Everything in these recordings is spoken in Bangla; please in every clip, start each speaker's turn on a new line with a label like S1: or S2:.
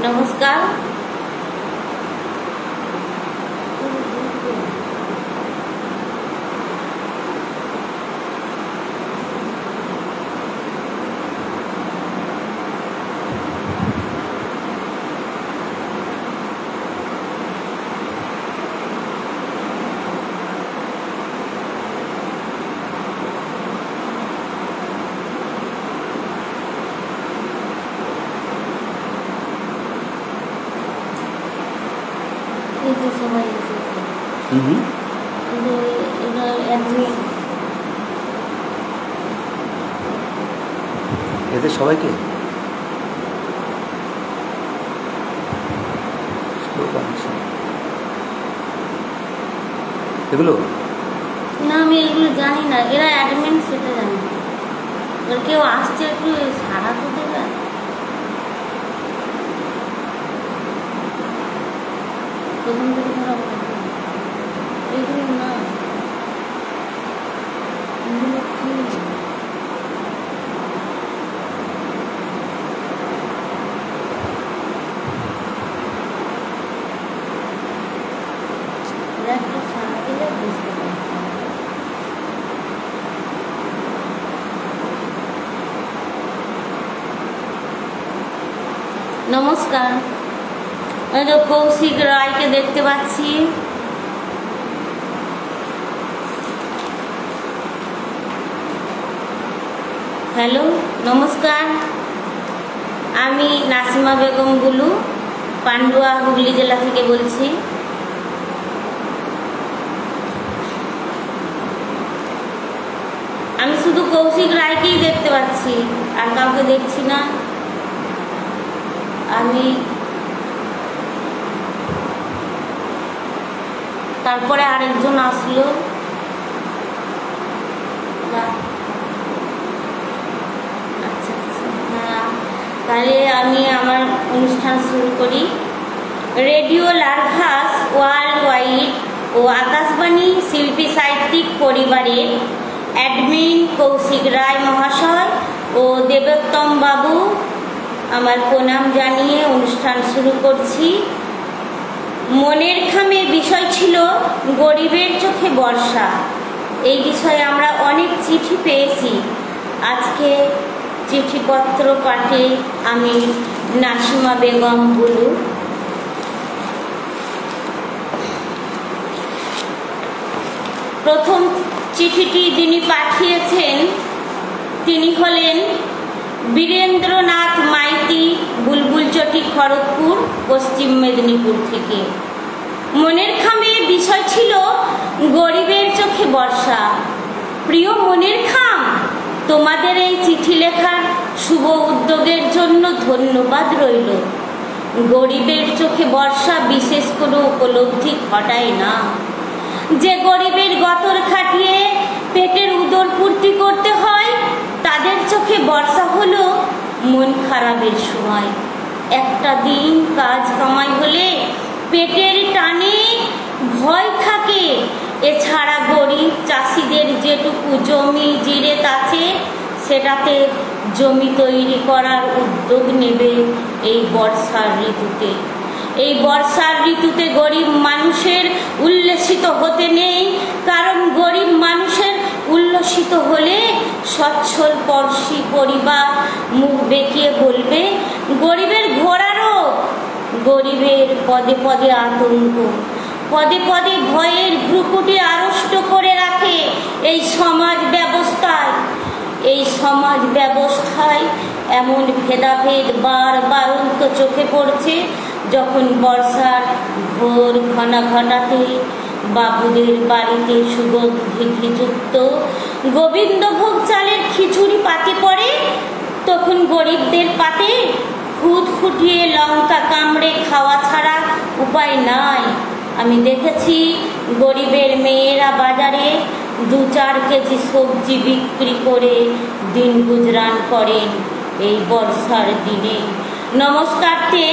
S1: নমস্কার। সবাই
S2: এদের সবাইকে এগুলো
S1: না, আমি এগুলো জানি না। এরা অ্যাডমিন সেটা জানি না। কেউ আসছে একটু সারা তো দেবে। প্রথম থেকে ধরা এগুলো না, এগুলো কি একটা সারা দিলে বুঝতে পারছি। নমস্কার, আমি তো কৌশিক রায়কে দেখতে পাচ্ছি। হ্যালো, নমস্কার। আমি নাসিমা বেগম বুলু, পান্ডুয়া, হুগলি জেলা থেকে বলছি। আমি শুধু কৌশিক রায়কেই দেখতে পাচ্ছি, আর কাউকে দেখছি না। আমি তারপরে আরেকজন আসলো। আচ্ছা আচ্ছা, হ্যাঁ, তাহলে আমি আমার অনুষ্ঠান শুরু করি। রেডিও লার্ভাস ওয়ার্ল্ড ওয়াইড ও আকাশবাণী শিল্পী সাহিত্যিক পরিবারের অ্যাডমিন কৌশিক রায় মহাশয় ও দেবোত্তম বাবু, আমার প্রণাম জানিয়ে অনুষ্ঠান শুরু করছি। মনের খামে বিষয় ছিল গরিবের চোখে বর্ষা। এই বিষয়ে আমরা অনেক চিঠি পেয়েছি। আজকে চিঠিপত্র পাঠে আমি নাসিমা বেগম বুলু। প্রথম চিঠিটি যিনি পাঠিয়েছেন তিনি হলেন বীরেন্দ্রনাথ মাইতি, বুলবুলচটি, খড়গপুর, পশ্চিম মেদিনীপুর থেকে। মনের খামে বিষয় ছিল গরিবের চোখে বর্ষা। প্রিয় মনের খাম, তোমাদের এই চিঠি লেখার শুভ উদ্যোগের জন্য ধন্যবাদ রইল। গরিবের চোখে বর্ষা বিশেষ কোনো উপলব্ধি ঘটায় না। যে গরিবের গতর খাটিয়ে পেটের উদর পূর্তি করতে হয়, তাদের চোখে বর্ষা হলো মন খারাপের সময়। একটা দিন কাজ কামাই হলে পেটের টানে ভয় থাকে। এছাড়া গরিব চাষিদের যেটুকু জমি জিরেত আছে, সেটাতে জমি তৈরি করার উদ্যোগ নেবে এই বর্ষার ঋতুতে। এই বর্ষার ঋতুতে গরিব মানুষের উল্লসিত হতে নেই, কারণ গরিব মানুষের উল্লসিত হলে সচ্ছল পড়শি পরিবার মুখ বেঁকিয়ে বলবে গরিবের ঘোড়া রোগ। গরিবের পদে পদে আতঙ্ক, পদে পদে ভয়ের ভ্রুকুটি আড়ষ্ট করে রাখে এই সমাজ ব্যবস্থায়। এই সমাজ ব্যবস্থায় এমন ভেদাভেদ বারবারন্ত চোখে পড়ছে যখন বর্ষার ভোর ঘটাতে বাবুদের বাড়িতে সুগন্ধি ঘিযুক্ত গোবিন্দভোগ চালের খিচুড়ি পাতে পড়ে, তখন গরিবদের পাতে খুদ ফুটিয়ে লঙ্কা কামড়ে খাওয়া ছাড়া উপায় নাই। আমি দেখেছি গরিবের মেয়েরা বাজারে 2-4 কেজি সবজি বিক্রি করে দিন গুজরান করেন এই বর্ষার দিনে। নমস্কারতে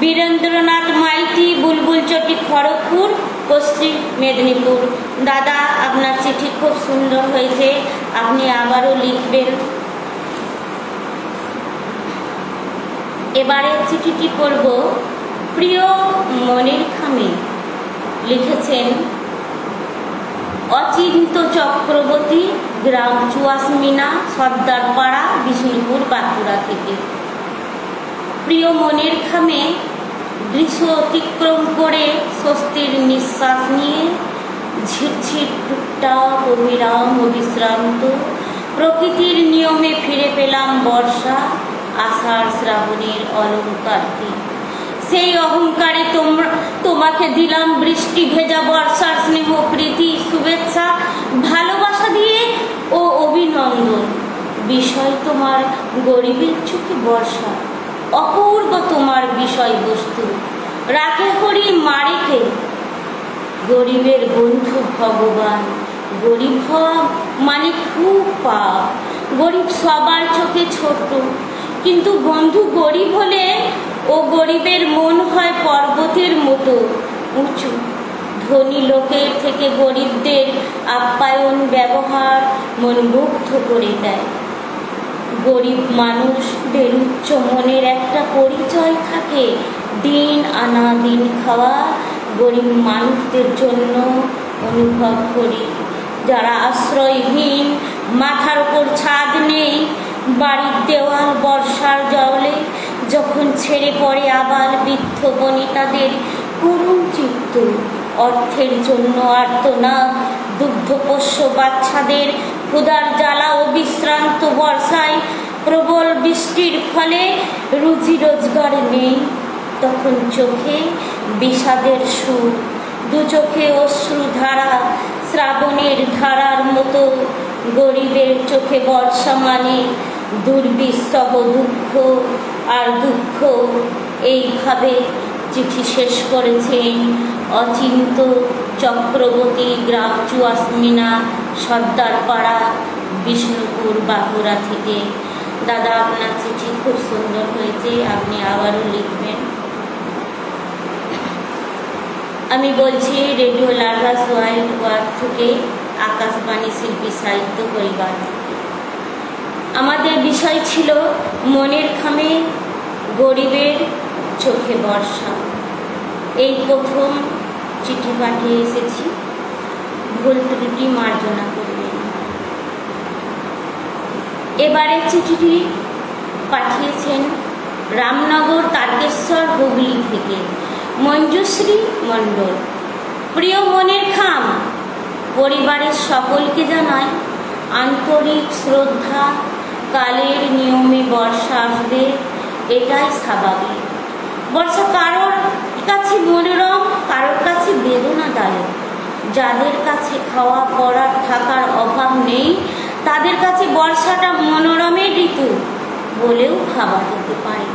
S1: বীরেন্দ্রনাথ মাইতি, বুলবুলচটি, খড়গপুর, পশ্চিম মেদিনীপুর। দাদা, আপনার চিঠি খুব সুন্দর হয়েছে, আপনি আবারও লিখবেন। এবারে চিঠিটি পড়ব। প্রিয় মনের খামে, লিখেছেন অচিন্ত চক্রবর্তী, গ্রাম চুয়াশমিনা, সর্দারপাড়া, বিষ্ণুপুর, বাঁকুড়া থেকে। প্রিয় মনের খামে, গ্রীষ্ম অতিক্রম করে স্বস্তির নিঃশ্বাস নিয়ে ঝিরঝির টুকটাক অবিরাম ও বিশ্রান্ত প্রকৃতির নিয়মে ফিরে পেলাম বর্ষা, আষাঢ় শ্রাবণের অলঙ্কারকে। সেই অহংকারে তোমাকে দিলাম বৃষ্টি ভেজা বর্ষার স্নেহ, প্রীতি, শুভেচ্ছা, ভালোবাসা দিয়ে ও অভিনন্দন। বিষয় তোমার গরিবের চোখে বর্ষা, অপূর্ব তোমার বিষয়বস্তু। রাখে হরি মারেকে, গরিবের বন্ধু ভগবান। গরিব হওয়া মানে খুব পাপ। গরিব সবার চোখে ছোট, কিন্তু বন্ধু গরিব হলে ও গরিবের মন হয় পর্বতের মতো উঁচু। ধনী লোকের থেকে গরিবদের আপ্যায়ন ব্যবহার মন মুগ্ধ করে দেয়। গরিব মানুষদের উচ্চ মনের একটা পরিচয় থাকে, দিন আনা দিন খাওয়া। গরিব মানুষদের জন্য অনুভব করি, যারা আশ্রয়হীন, মাথার উপর ছাদ নেই, বাড়ির দেওয়াল বর্ষার জলে যখন ছেড়ে পড়ে আবার বৃদ্ধ বনিতাদের করুণ চিত্ত, অর্থের জন্য আর্তনাদ, দুগ্ধপোষ্য বাচ্চাদের ক্ষুধার জ্বালা ও বিশ্রান্ত বর্ষায় প্রবল বৃষ্টির ফলে রুজি রোজগার নেই, তখন চোখে বিষাদের সুর, দু চোখে অশ্রুধারা, শ্রাবণের ধারার মতো। গরিবের চোখে বর্ষা মানে দুর্বিষহ দুঃখ আর দুঃখ। এইভাবে চিঠি শেষ করেছেন অচিন্ত চক্রবর্তী, গ্রাম চুয়াশমিনা, সর্দারপাড়া, বিষ্ণুপুর, বাঁকুড়া থেকে। দাদা, আপনার চিঠি খুব সুন্দর হয়েছে, আপনি আবারও লিখবেন। আমি বলছি রেডিও লার্ভাস ওয়াইল্ড ওয়ার্ক থেকে, আকাশবাণী শিল্পী সাহিত্য পরিবার। আমাদের বিষয় ছিল মনের খামে, গরিবের চোখে বর্ষা। এই প্রথম চিঠি পাঠিয়ে এসেছি, ভুল ত্রুটি মার্জনা করবেন। এবারে চিঠিটি পাঠিয়েছেন রামনগর, তারকেশ্বর, হুগলি থেকে মঞ্জুশ্রী মণ্ডল। প্রিয় মনের খাম, পরিবারের সকলকে জানাই আন্তরিক শ্রদ্ধা। কালের নিয়মে বর্ষা আসবে, এটাই স্বাভাবিক। বর্ষা কারোর কাছে মনোরম, কারোর কাছে বেদনাদায়ক। যাদের কাছে খাওয়া পড়ার থাকার অভাব নেই, তাদের কাছে বর্ষাটা মনোরমের ঋতু বলেও ভাবা যেতে পারে।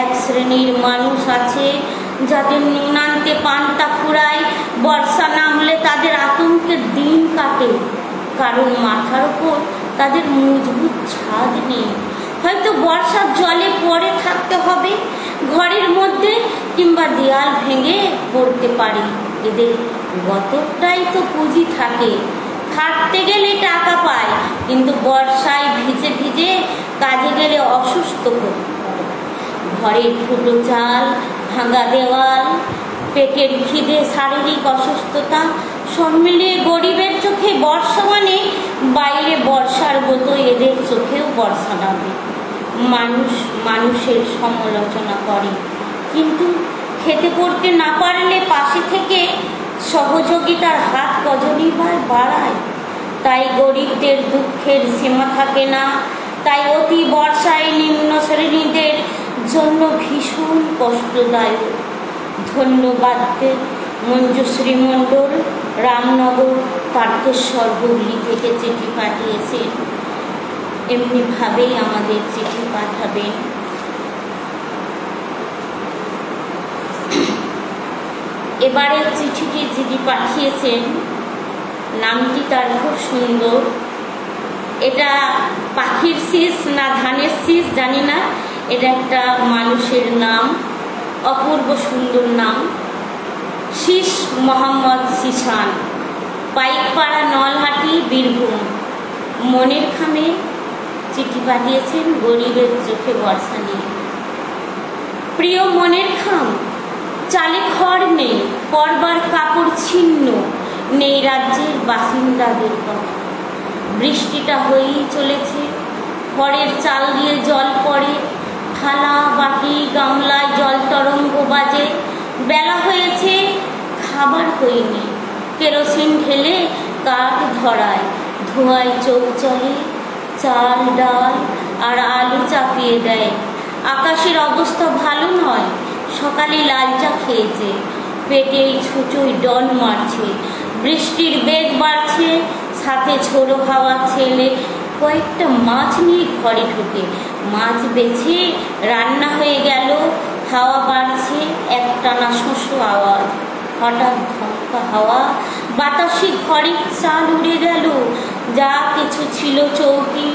S1: এক শ্রেণীর মানুষ আছে যাদের নুনান্তে পান্তা ফুরায়, বর্ষা নামলে তাদের আতঙ্কের দিন কাটে, কারণ মাথার ওপর তাদের মজবুত ছাদ নেই। হয়তো বর্ষার জলে পড়ে থাকতে হবে ঘরের মধ্যে, কিংবা দেয়াল ভেঙে পড়তে পারে। এদের গতটাই তো পুঁজি থাকে, থাকতে গেলে টাকা পায়, কিন্তু বর্ষায় ভিজে ভিজে কাজে গেলে অসুস্থ হতে পারে। ঘরের ফুটো চাল, ভাঙা দেওয়াল, পেটের খিদে, শারীরিক অসুস্থতা সব মিলিয়ে গরিবের চোখে বর্ষা মানে বাইরে বর্ষার মতো এদের চোখেও বর্ষা নামে। মানুষ মানুষের সমালোচনা করে, কিন্তু খেতে পড়তে না পারলে পাশে থেকে সহযোগিতার হাত কজনই বাড়ায়। তাই গরিবদের দুঃখের সীমা থাকে না। তাই অতি বর্ষায় নিম্ন শ্রেণীদের জন্য ভীষণ কষ্টদায়ক। ধন্যবাদ। মঞ্জুশ্রী মণ্ডল, রামনগর, তারকেশ্বর, হুগলি থেকে চিঠি পাঠিয়েছেন। এমনিভাবেই আমাদের চিঠি পাঠাবেন। এবারে চিঠিটি যিনি পাঠিয়েছেন, নামটি তার খুব সুন্দর। এটা পাখির শীষ না ধানের শীষ জানি না, এটা একটা মানুষের নাম, অপূর্ব সুন্দর নাম। শীষ মোহাম্মদ শিশান, পাইকপাড়া, নলহাটি, বীরভূম। মনের খামে চিঠি পাঠিয়েছেন গরিবের চোখে বর্ষা নিয়ে। প্রিয় মনের খাম, চালে খড় নেই, পরবার কাপড় ছিন্ন, নেই রাজ্যের বাসিন্দাদের কথা। বৃষ্টিটা হয়েই চলেছে, খড়ের চাল দিয়ে জল পড়ে, থালা বাটি গামলায় জল তরঙ্গ বাজে। বেলা হয়েছে, খাবার হয়নি, কেরোসিন ঢেলে কাঠ ধরায়, ধোঁয়ায় চোখ চলে, চাল ডাল আর আলু চাপিয়ে দেয়। আকাশের অবস্থা ভালো নয়, সকালে লাল চা খেয়েছে, পেটে ছুঁচোয় ডন মারছে, বৃষ্টির বেগ বাড়ছে, সাথে ঝোড়ো হাওয়া ছেলে কয়েকটা মাছ নিয়ে ঘরে ঢুকে, মাছ বেছে রান্না হয়ে গেল। হাওয়া বাড়ছে, একটানা শোঁসো আওয়াজ, হঠাৎ ধমকা হাওয়া, বাতাসে ঘরের চাল উড়ে গেল। যা কিছু ছিল চৌকি,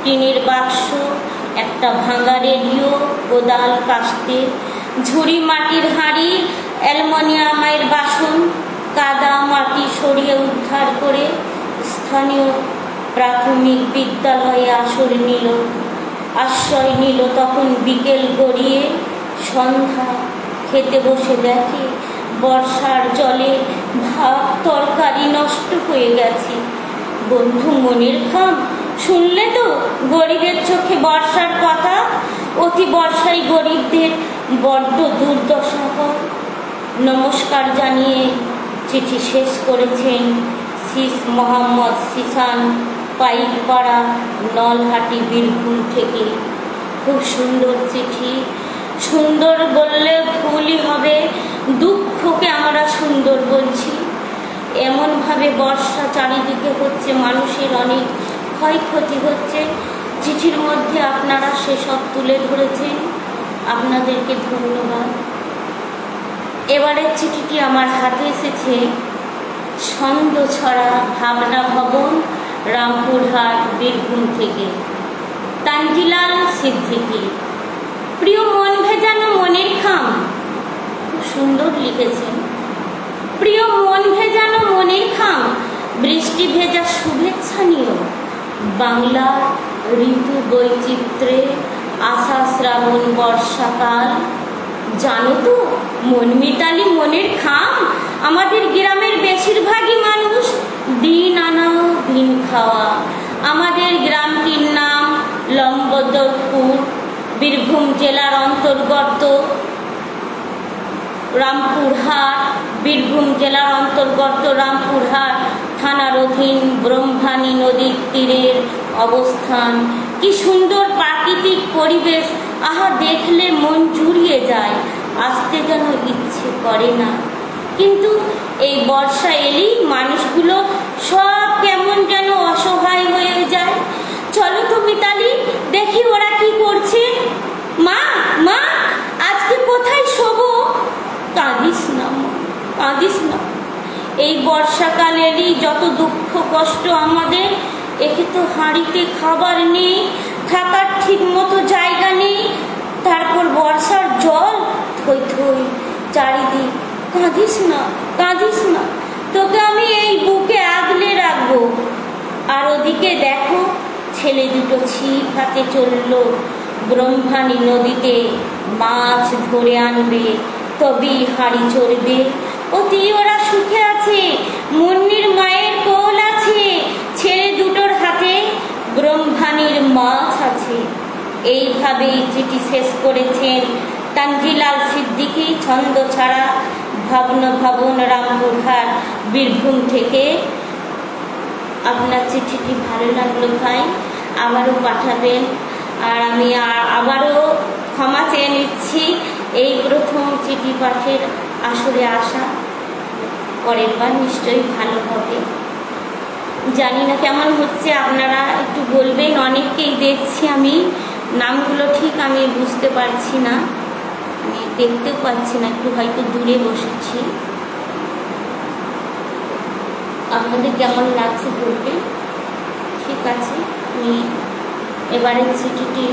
S1: টিনের বাক্স, একটা ভাঙা রেডিও, কোদাল কাস্তে, ঝুড়ি মাটির হাঁড়ি, অ্যালুমিনিয়ামের বাসন, কাদা মাটি সরিয়ে উদ্ধার করে স্থানীয় প্রাথমিক বিদ্যালয়ে আশ্রয় নিল। তখন বিকেল গড়িয়ে সন্ধ্যা, খেতে বসে দেখে বর্ষার জলে ভাত তরকারি নষ্ট হয়ে গেছে। বন্ধু মনের খাম, শুনলে তো গরিবের চোখে বর্ষার কথা? অতি বর্ষায় গরিবদের বড্ড দুর্দশা হয়। নমস্কার জানিয়ে চিঠি শেষ করেছেন শীষ মোহাম্মদ সিসান, পাইকপাড়া, নলহাটি, বীরভূম থেকে। খুব সুন্দর চিঠি। সুন্দর বললে ভুলই হবে, দুঃখকে আমরা সুন্দর বলছি। এমনভাবে বর্ষা চারিদিকে হচ্ছে, মানুষের অনেক ক্ষয়ক্ষতি হচ্ছে। চিঠির মধ্যে আপনারা সেসব তুলে ধরেছেন, আপনাদেরকে ধন্যবাদ। এবারের চিঠিটি আমার হাতে এসেছে ছন্দ ছড়া, ভাবনা ভবন, রামপুরহাট, বীরভূম থেকে। তানজিলাল সিদ্দিকী। প্রিয় মন ভেজানো মনের খাম, খুব সুন্দর লিখেছেন। প্রিয় মন ভেজানো মনের খাম, বৃষ্টি ভেজা শুভেচ্ছা নিও। বাংলার ঋতু বৈচিত্র্যে আষাঢ় শ্রাবণ বর্ষাকাল। জানো তো মন মিতালি মনের খাম, আমাদের গ্রামের বেশিরভাগই মানুষ দিন আনা দিন খাওয়া। আমাদের গ্রামটির নাম লম্বদরপুর, বীরভূম জেলার অন্তর্গত রামপুরহাট, বীরভূম জেলার অন্তর্গত রামপুরহাট থানার অধীন ব্রহ্মণী নদীর তীরের অবস্থান। কি সুন্দর প্রাকৃতিক পরিবেশ, আহা দেখলে মন জুড়িয়ে যায়, আসতে যেন ইচ্ছে করে না। কিন্তু এই বর্ষা এলেই মানুষগুলো সব কেমন যেন অসহায় হয়ে যায়। চলো তো মিতালি, দেখি ওরা কি করছে। মা মা, আজকে কোথায় শোবো? কাঁদিস না মা, কাঁদিস না। এই বর্ষাকাল এলেই যত দুঃখ কষ্ট আমাদের। একে তো হাঁড়িতে খাবার নেই, থাকার ঠিক মতো জায়গা নেই, তারপর বর্ষার জল থই থই চারিদিক। কাঁদিস না, কাঁদিস না, তোকে আমি এই বুকে আগলে রাখবো। আর ওদিকে দেখো, ছেলে দুটো ছিপ হাতে চলল ব্রহ্মণী নদীতে, মাছ ধরে আনবে, তবেই হাঁড়ি চড়বে। অতি ওরা সুখে আছে, মুন্নির মায়ের কোল আছে, ছেলে দুটোর হাতে ব্রহ্মণীর মাছ আছে। এইভাবেই চিঠি শেষ করেছেন তানজিলাল সিদ্দিকী, ছন্দ ছাড়া, ভাবনা ভবন, রামপুরহাট, বীরভূম থেকে। আপনার চিঠিটি ভালো লাগলো ভাই, আবারও পাঠাবেন। আর আমি আবারও ক্ষমা চেয়ে নিচ্ছি, এই প্রথম চিঠি পাঠের আসরে আসা। পরের বার নিশ্চয়ই ভালো হবে। জানি না কেমন হচ্ছে, আপনারা একটু বলবেন। অনেককেই দেখছি আমি, নামগুলো ঠিক আমি বুঝতে পারছি না, আমি দেখতেও পাচ্ছি না, একটু হয়তো দূরে বসেছি। আপনাদের কেমন লাগছে বলবেন। ঠিক আছে, আমি এবারে চিঠিটি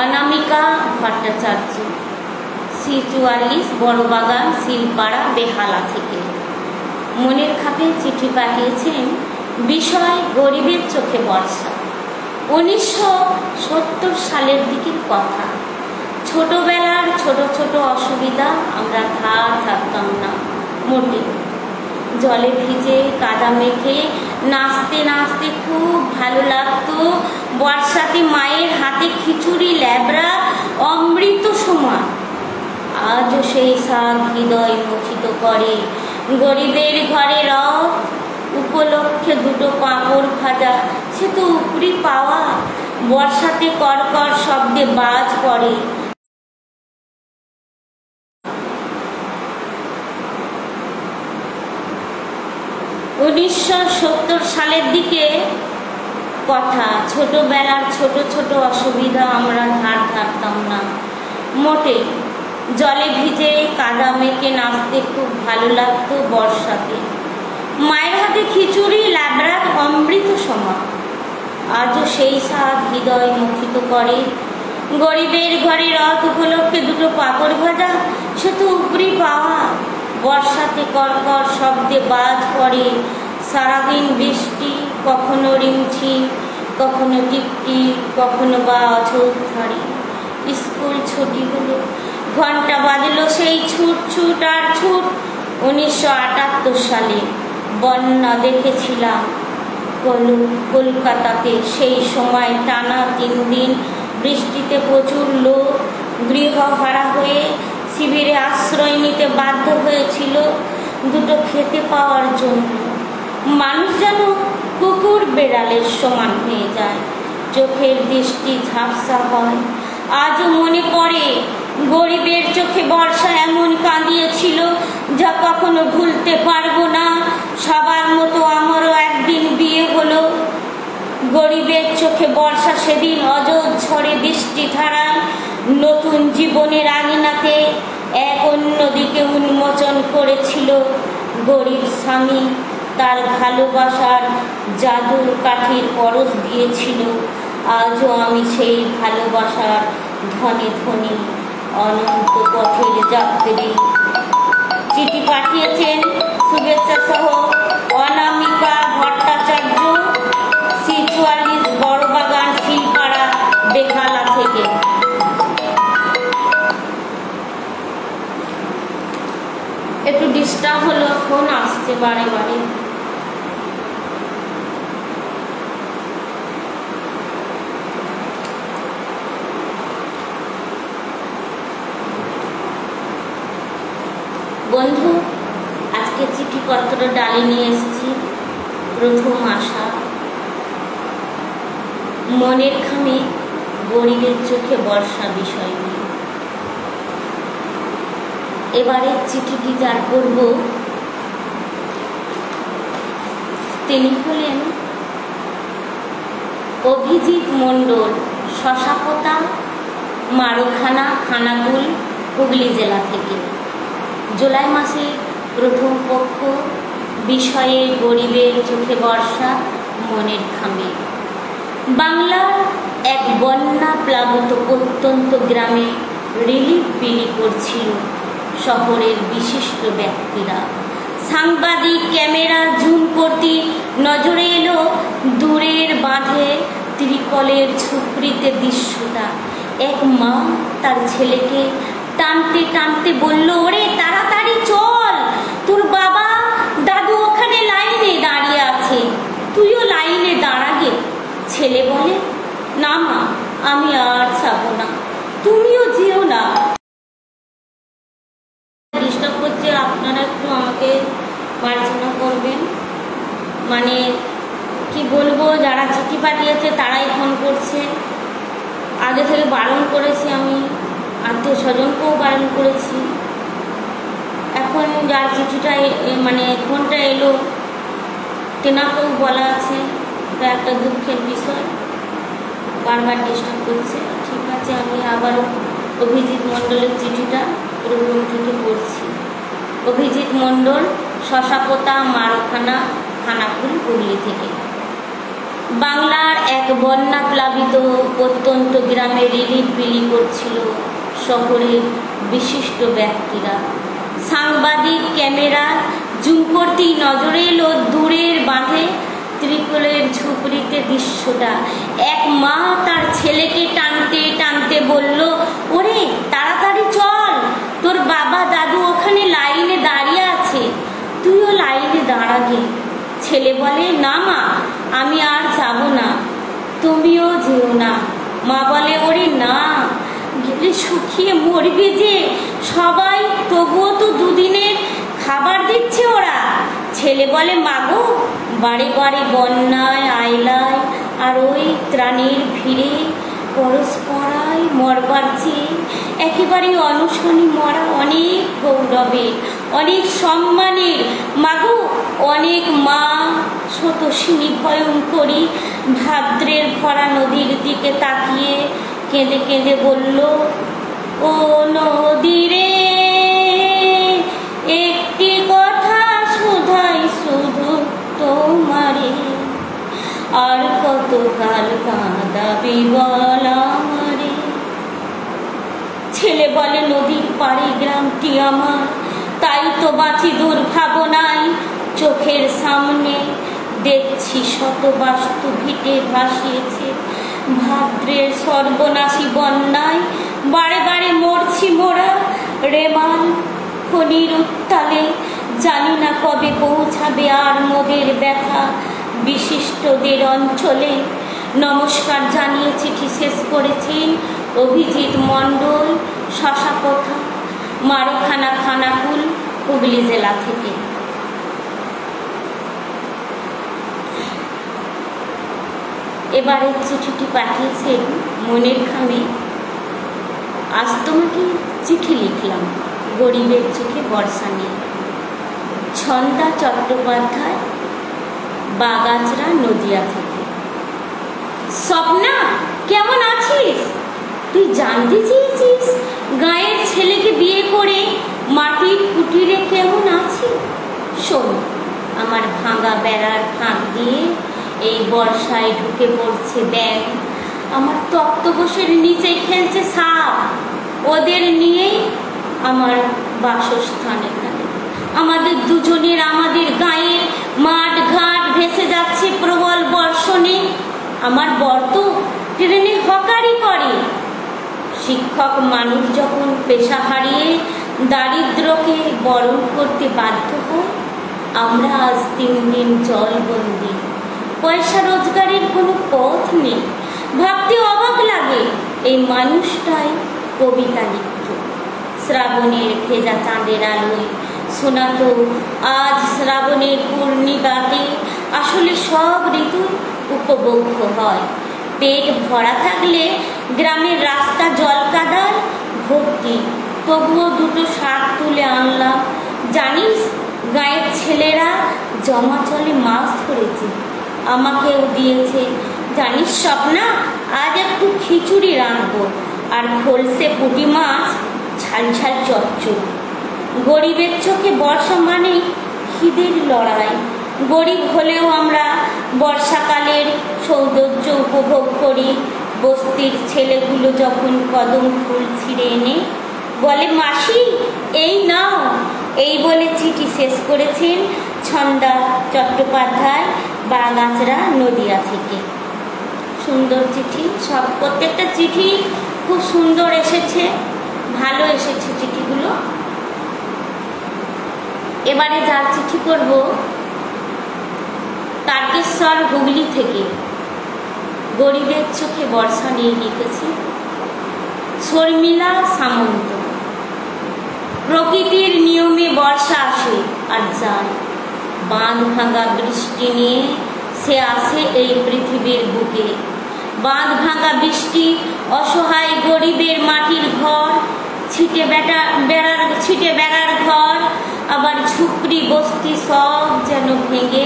S1: অনামিকা ভট্টাচার্য, C44, বড়বাগান, শিলপাড়া, বেহালা থেকে। মনের খাপে চিঠি পাঠিয়েছেন। বিষয় গরিবের চোখে বর্ষা। 1970 সালের দিকের কথা। ছোটবেলার ছোট ছোট অসুবিধা আমরা ধার থাকতাম না মোটে। জলে ভিজে কাদা মেখে নাচতে নাচতে খুব ভালো লাগতো। বর্ষাতে মায়ের হাতে খিচুড়ি ল্যাবড়া অমৃত সমান। আজও সেই স্বাদ হৃদয় মুখিত করে। গরিবের ঘরে রথ উপলক্ষে দুটো পাঁপড় ভাজা, সে তো উপরি পাওয়া। বর্ষাতে কড়কড় শব্দে বাজ পড়ে। 1970 সালের দিকে কথা। ছোটবেলার ছোট ছোট অসুবিধা আমরা ধার ধারতাম না মোটে। জলে ভিজে কাদা মেখে নাচতে খুব ভালো লাগতো বর্ষাতে। মায়ের হাতে খিচুড়ি ল্যাবড়া অমৃত সমান। আজও সেই স্বাদ হৃদয় মুখিত করে। গরিবের ঘরে রথ উপলক্ষে দুটো পাঁপড় ভাজা, সে তো উপরি পাওয়া। বর্ষাতে কড়কড় শব্দে বাজ পড়ে। সারাদিন বৃষ্টি, কখনো রিমঝিম, কখনো টিপটিপ, কখনো বা অঝোরধারে। স্কুল ছুটি হলো, ঘন্টা বাজলো, সেই ছুট ছুট আর ছুট। 1978 সালে বন্যা দেখেছিলাম কলকাতাতে। সেই সময় টানা 3 দিন বৃষ্টিতে প্রচুর লোক গৃহহারা হয়ে শিবিরে আশ্রয় নিতে বাধ্য হয়েছিল দুটো খেতে পাওয়ার জন্য। মানুষ যেন কুকুর বেড়ালের সমান হয়ে যায়, চোখের দৃষ্টি ঝাপসা হয়। আজও মনে পড়ে গরিবের চোখে বর্ষা এমন কাঁদিয়েছিল যা কখনো ভুলতে পারবো না। সবার মতো আমারও একদিন বিয়ে হলো। গরিবের চোখে বর্ষা সেদিন অজস্র বৃষ্টি ধারায় নতুন জীবনের আঙিনাতে এক অন্যদিকে উন্মোচন করেছিল। গরিব স্বামী তার ভালোবাসার জাদুর কাঠির পরশ দিয়েছিল। আজও আমি সেই ভালোবাসার ধনে ধনী অনন্ত পথের যাত্রী। চিঠি পাঠিয়েছেন শুভেচ্ছা সহ অনামিকা ভট্টাচার্য, 44 বড়বাগান, শিলপাড়া, বেহালা থেকে। একটু ডিস্টার্ব হলো, ফোন আসছে বারে বারে। বন্ধু, আজকে চিঠিপত্র ডালে নিয়ে এসেছি। প্রথম আশা, মনের খামে গরিবের চোখে বর্ষা বিষয় নিয়ে। এবারের চিঠিটি যার করব তিনি হলেন অভিজিৎ মণ্ডল, শশাপোতা, মারুখানা, খানাকুল, হুগলি জেলা থেকে। জুলাই মাসে প্রথম পক্ষ, বিষয়ে গরিবের চোখে বর্ষা, মনের খামে। বাংলার এক বন্যা প্লাবিত প্রত্যন্ত গ্রামে রিলিফ বিলি করছিল শহরের বিশিষ্ট ব্যক্তিরা। সাংবাদিক ক্যামেরা জুম করতে নজরে এলো দূরের বাঁধে ত্রিপলের ঝুপড়িতে দৃশ্যটা। এক মা তার ছেলেকে টানতে টানতে বলল, ওরে তাড়াতাড়ি চল, তোর বাবা দাদু ওখানে লাইনে দাঁড়িয়ে আছে, তুইও লাইনে দাঁড়াগে। ছেলে বলে, না মা, আমি আর যাবো না, তুমিও যেও না। ডিস্টার্ব করছে, আপনারা একটু আমাকে মার্জনা করবেন। মানে কি বলবো, যারা চিঠি পাঠিয়েছে তারাই ফোন করছে। আগে থেকে বারণ করেছি, আমি আত্মীয় স্বজনকেও বারণ করেছি। এখন যার চিঠিটা মানে ফোনটা এলো তেনাকেও বলা আছে। এটা একটা দুঃখের বিষয়, বারবার ডিস্টার্ব করছে। ঠিক আছে, আমি আবারও অভিজিৎ মণ্ডলের চিঠিটা প্রথম থেকে পড়ছি। অভিজিৎ মণ্ডল, শশাপোতা, মারখানা, খানাকুল, হুগলি থেকে। বাংলার এক বন্যা প্লাবিত প্রত্যন্ত গ্রামে রিলিফ বিলি করছিল শহরের বিশিষ্ট ব্যক্তিরা। সাংবাদিক ক্যামেরা জুম করতেই নজরে এলো দূরের বাঁধে ত্রিপলের ঝুপড়িতে দৃশ্যটা। এক মা তার ছেলেকে টানতে টানতে বলল, ওরে তাড়াতাড়ি চল, তোর বাবা দাদু ওখানে লাইনে দাঁড়িয়ে আছে, তুইও লাইনে দাঁড়াগে। ছেলে বলে, না মা, আমি আর যাব না, তুমিও যেও না। মা বলে, ওরে না, গেলে শুকিয়ে মরবে যে সবাই, তবুও তো দুদিনের খাবার দিচ্ছে ওরা। ছেলে বলে, মাগো, বাড়ি বাড়ি বন্যায় আইলায় আর ওই ত্রাণের ভিড়ে পরস্পরায় মরবার চেয়ে একেবারে অনশনে মরা অনেক গৌরবের, অনেক সম্মানের। মাগো, অনেক মা শতসিনী ভয়ঙ্করী ভাদ্রের ভরা নদীর দিকে তাকিয়ে কেঁদে কেঁদে বলল, ও নদী রে, একটি কথা শুধাই শুধু তোমারে, আর কতকাল কাঁদাবি বল আমারে। ছেলে বলে, নদীর পাড়ে গ্রামটি আমার, তাই তো বাঁচি দুর্ভাবনায়। চোখের সামনে দেখছি শত বাস্তু ভিটে ভাসিয়েছে ভাদ্রের সর্বনাশী বন্যায়। বারে বারে মরছি মোরা রেমাল খনির উত্তালে, জানি না কবে পৌঁছাবে আর মোদের ব্যথা বিশিষ্টদের অঞ্চলে। নমস্কার জানিয়ে চিঠি শেষ করেছেন অভিজিৎ মণ্ডল, শশাকোঠা, মারখানা, খানাকুল, হুগলি জেলা থেকে। এবারের চিঠিটি পাঠিয়েছেন মনের খামে। আজ তোমাকে চিঠি লিখলাম গরিবের চোখে বর্ষা নিয়ে। ছন্দা চট্টোপাধ্যায়, বাগাচড়া, নদিয়া থেকে। স্বপ্না, কেমন আছিস? তুই জানতে চেয়েছিস গায়ের ছেলেকে বিয়ে করে মাটির কুটিরে কেমন আছি? শোন, আমার ভাঙা বেড়ার ফাঁক দিয়ে এই বর্ষায় ঢুকে পড়ছে ব্যাঙ, আমার তক্তপোষের নিচে খেলছে সাপ। ওদের নিয়েই আমার বাসস্থান এখানে। আমাদের দুজনের, আমাদের গায়ের মাঠ ঘাট ভেসে যাচ্ছে প্রবল বর্ষণে। আমার বর তো ট্রেনে হকারি করে। শিক্ষক মানুষ যখন পেশা হারিয়ে দারিদ্রকে বরণ করতে বাধ্য হয়, আমরা আজ 3 দিন জলবন্দি। পয়সা রোজগারের কোনো পথ নেই। ভাবতে অবাক লাগে এই মানুষটাই কবিতা লিখত। শ্রাবণের ভেজা চাঁদের আলোয় শোনাত আজ শ্রাবণের পূর্ণিমাতে আসলে সব ঋতু উপভোগ্য হয়। পেট ভরা থাকলে গ্রামের রাস্তা জল কাদায় ভর্তি, তবুও 2টো শাক তুলে আনলাম। জানিস, গায়ের ছেলেরা জমা চলে মাছ ধরেছে, আমাকেও দিয়েছে। জানিস স্বপ্না, আজ একটু খিচুড়ি রাঁধবো আর খোলসে পুঁটি মাছ ঝাল ঝাল চচ্চড়ি। গরিবের চোখে বর্ষা মানেই খিদের লড়াই। গরিব হলেও আমরা বর্ষাকালের সৌন্দর্য উপভোগ করি। বস্তির ছেলেগুলো যখন কদম ফুল ছিঁড়ে এনে বলে, মাসি এই নাও, এই বলে চিঠি শেষ করেছেন ছন্দা চট্টোপাধ্যায়, বাগাচড়া, নদিয়া থেকে। সুন্দর চিঠি, সব প্রত্যেকটা চিঠি খুব সুন্দর এসেছে, ভালো এসেছে চিঠিগুলো। এবারে যার চিঠি করব, তারকেশ্বর, হুগলি থেকে। গরিবের চোখে বর্ষা নিয়ে লিখেছি শর্মিলা সামন্ত। প্রকৃতির নিয়মে বর্ষা আসে আর যায়, বাঁধ ভাঙা বৃষ্টি নিয়ে সে আসে এই পৃথিবীর বুকে। বাঁধ ভাঙা বৃষ্টি অসহায় গরিবের মাটির ঘর, ছিটে বেড়ার ঘর, আবার ঝুপড়ি বস্তি সব যেন ভেঙে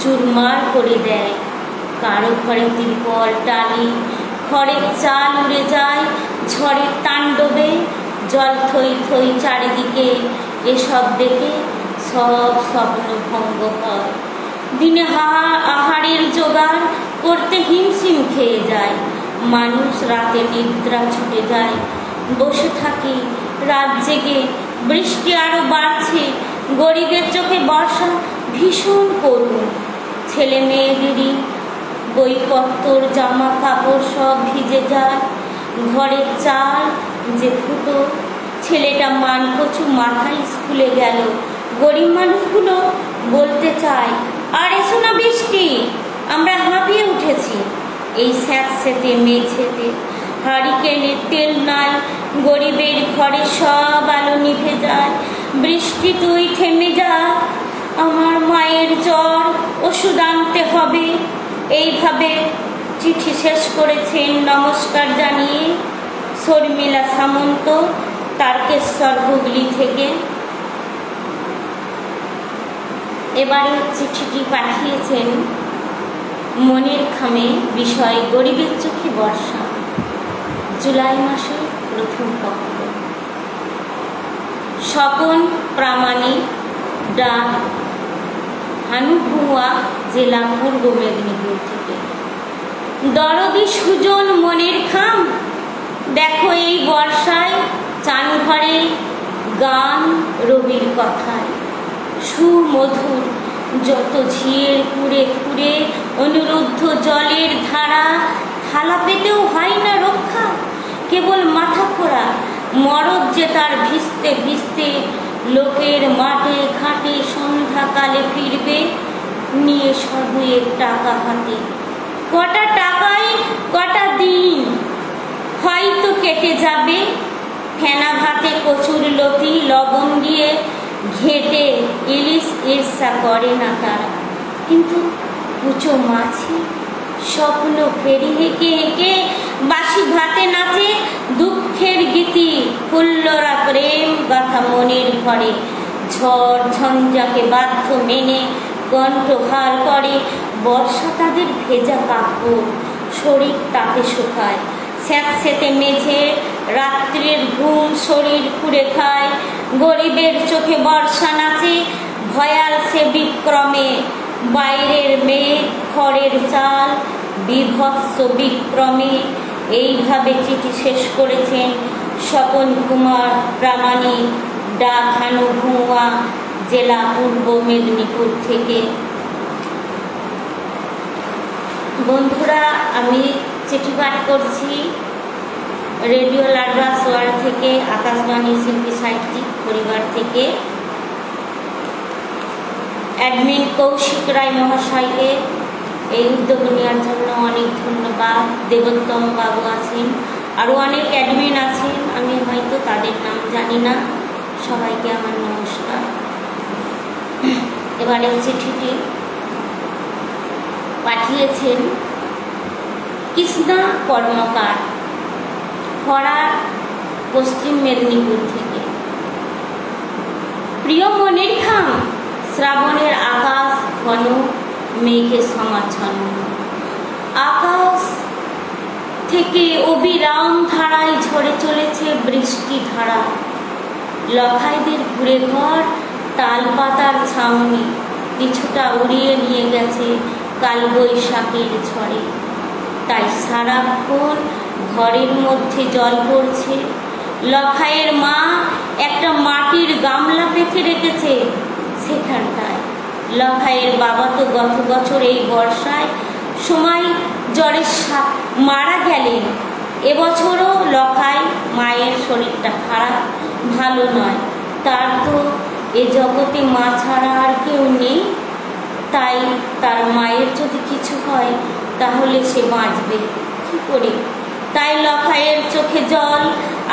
S1: চুরমার করে দেয়। কারো ঘরে তিরপল টালি, খড়ের চাল উড়ে যায় ঝড়ের তাণ্ডবে। জল থই থই চারিদিকে, এসব দেখে সব স্বপ্ন ভঙ্গ হয়। দিনে আহারের জোগাড় করতে হিমশিম খেয়ে যায় মানুষ, রাতে নিদ্রা ছুটে যায়। বসে থাকি রাত জেগে, বৃষ্টি আরো বাড়ছে। গরিবের চোখে বর্ষা ভীষণ করুণ, ছেলে মেয়েদেরই বইপত্তর জামা কাপড় সব ভিজে যায়, ঘরের চাল যে ফুটো, ছেলেটা মানকচু মাথায় স্কুলে গেল। গরিব মানুষগুলো বলতে চায়, আর এসো না বৃষ্টি, আমরা হাঁপিয়ে উঠেছি। এই স্যাঁতস্যাঁতে মেঝেতে হারিকেনের তেল নাই, গরিবের ঘরে সব আলো নিভে যায়। বৃষ্টি তুই থেমে যা, আমার মায়ের জ্বর, ওষুধ আনতে হবে। এইভাবে চিঠি শেষ করেছেন নমস্কার জানিয়ে শর্মিলা সামন্ত, তারকেশ্বর, হুগলি থেকে। এবারে চিঠিটি পাঠিয়েছেন মনের খামে, বিষয় গরিবের চোখে বর্ষা, জুলাই মাসের প্রথম পক্ষ। স্বপন প্রামাণিক, ডাক, হানুভুয়া জেলা, পূর্ব মেদিনীপুর থেকে। দরদি সুজন মনের খাম, দেখো এই বর্ষায় চান ঘরে গান রবির কথায়, সুমধুর যত ঝিয়ের কুড়ে কুড়ে অনুরুদ্ধ জলের ধারা, থালা পেতেও হয় না রক্ষা, কেবল মাথা খোড়া মরদ যে তার ভিজতে ভিজতে লোকের মাঠে ঘাটে সন্ধ্যাকালে ফিরবে, নিয়ে সদুয়ের টাকা হাতে। কটা টাকায় কটা দিন হয়তো কেটে যাবে, ফেনা ভাতে কচুর লতি লবণ দিয়ে ঘেটে ইলিশ ঈর্ষা করে না তারা। কিন্তু কুচো মাছি স্বপ্ন ফেরি হেঁকে হেঁকে বাসি ভাতে নাচে দুঃখের গীতি, ফুল্লরা প্রেম গাথা মনের ঘরে। ঝড় ঝঞ্ঝাকে বাধ্য মেনে কণ্ঠহার করে, বর্ষা তাদের ভেজা কাপড় শরীর তাতে শুকায়। স্যাঁতস্যাঁতে মেঝে রাত্রির ঘুম শরীর পুড়ে খায়, গরিবের চোখে বর্ষা নাচে ভয়াল সে বিক্রমে। বাইরের মেয়ে খড়ের চাল বিভৎস বিক্রমে। এইভাবে চিঠি শেষ করেছেন স্বপন কুমার প্রামাণিক, ডাক, হানুভুয়া জেলা, পূর্ব মেদিনীপুর থেকে। বন্ধুরা, আমি চিঠি পাঠ করছি রেডিও লাড্রাস ওয়ার্ল্ড থেকে, আকাশবাণী শিল্পী সাহিত্যিক পরিবার থেকে। অ্যাডমিন কৌশিক রায় মহাশয়কে এই উদ্যোগ নেওয়ার জন্য অনেক ধন্যবাদ। দেবোত্তম বাবু আছেন, আরও অনেক অ্যাডমিন আছেন, আমি হয়তো তাদের নাম জানি না। সবাইকে আমার নমস্কার। এবারে চিঠিটি পাঠিয়েছেন কৃষ্ণা কর্মকার, খড়া, পশ্চিম মেদিনীপুর থেকে। প্রিয় মনের খাম, শ্রাবণের আকাশ ঘন মেঘে সমাচ্ছন্ন, আকাশ থেকে অবিরাম ধারায় ঝরে চলেছে বৃষ্টি ধারা। লখাইদের কুড়ে ঘর তাল পাতার ছাউনি কিছুটা উড়িয়ে নিয়ে গেছে কালবৈশাখীর ঝড়ে। তাই সারাক্ষণ ঘরের মধ্যে জল পড়ছে। লখাইয়ের মা একটা মাটির গামলা পেতে রেখেছে সেখানটায়। লখাইয়ের বাবা তো গত বছর এই বর্ষায় সময় জ্বরে মারা গেলেন। এবছরও লখাই মায়ের শরীরটা খারাপ, ভালো নয়। তার তো এ জগতে মা ছাড়া আর কেউ নেই, তাই তার মায়ের যদি কিছু হয় তাহলে সে বাঁচবে কি করে। তাই লখাইয়ের চোখে জল,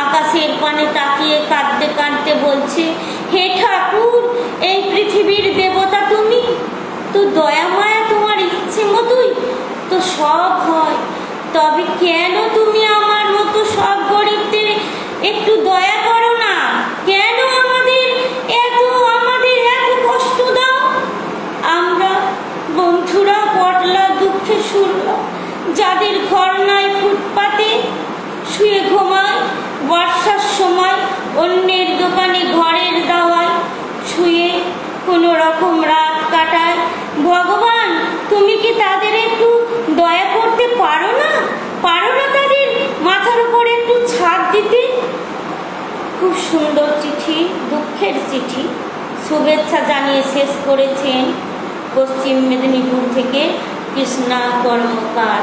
S1: আকাশের পানে তাকিয়ে কাঁদতে কাঁদতে বলছে, হে ঠাকুর, এই পৃথিবীর দেবতা তুমি তো, দয়া মায়া তোমার ইচ্ছে মতোই তো সব হয়। তবে কেন তুমি আমার মতো সব গরিবদের একটু দয়া করো না? কেন আমাদের এত কষ্ট দাও? আমরা বন্ধুরা বটলা দুঃখে শুরল, যাদের ঘর নাই ফুটপাতে শুয়ে ঘুমায়, বর্ষার সময় অন্যের দোকানে ঘরের দাওয়ায় শুয়ে কোনো রকম রাত কাটায়। ভগবান, তুমি কি তাদের একটু দয়া করতে পারো না? তাদের মাথার উপরে একটু ছাদ দিতে? খুব সুন্দর চিঠি, দুঃখের চিঠি। শুভেচ্ছা জানিয়ে শেষ করেছেন পশ্চিম মেদিনীপুর থেকে কৃষ্ণা কর্মকার।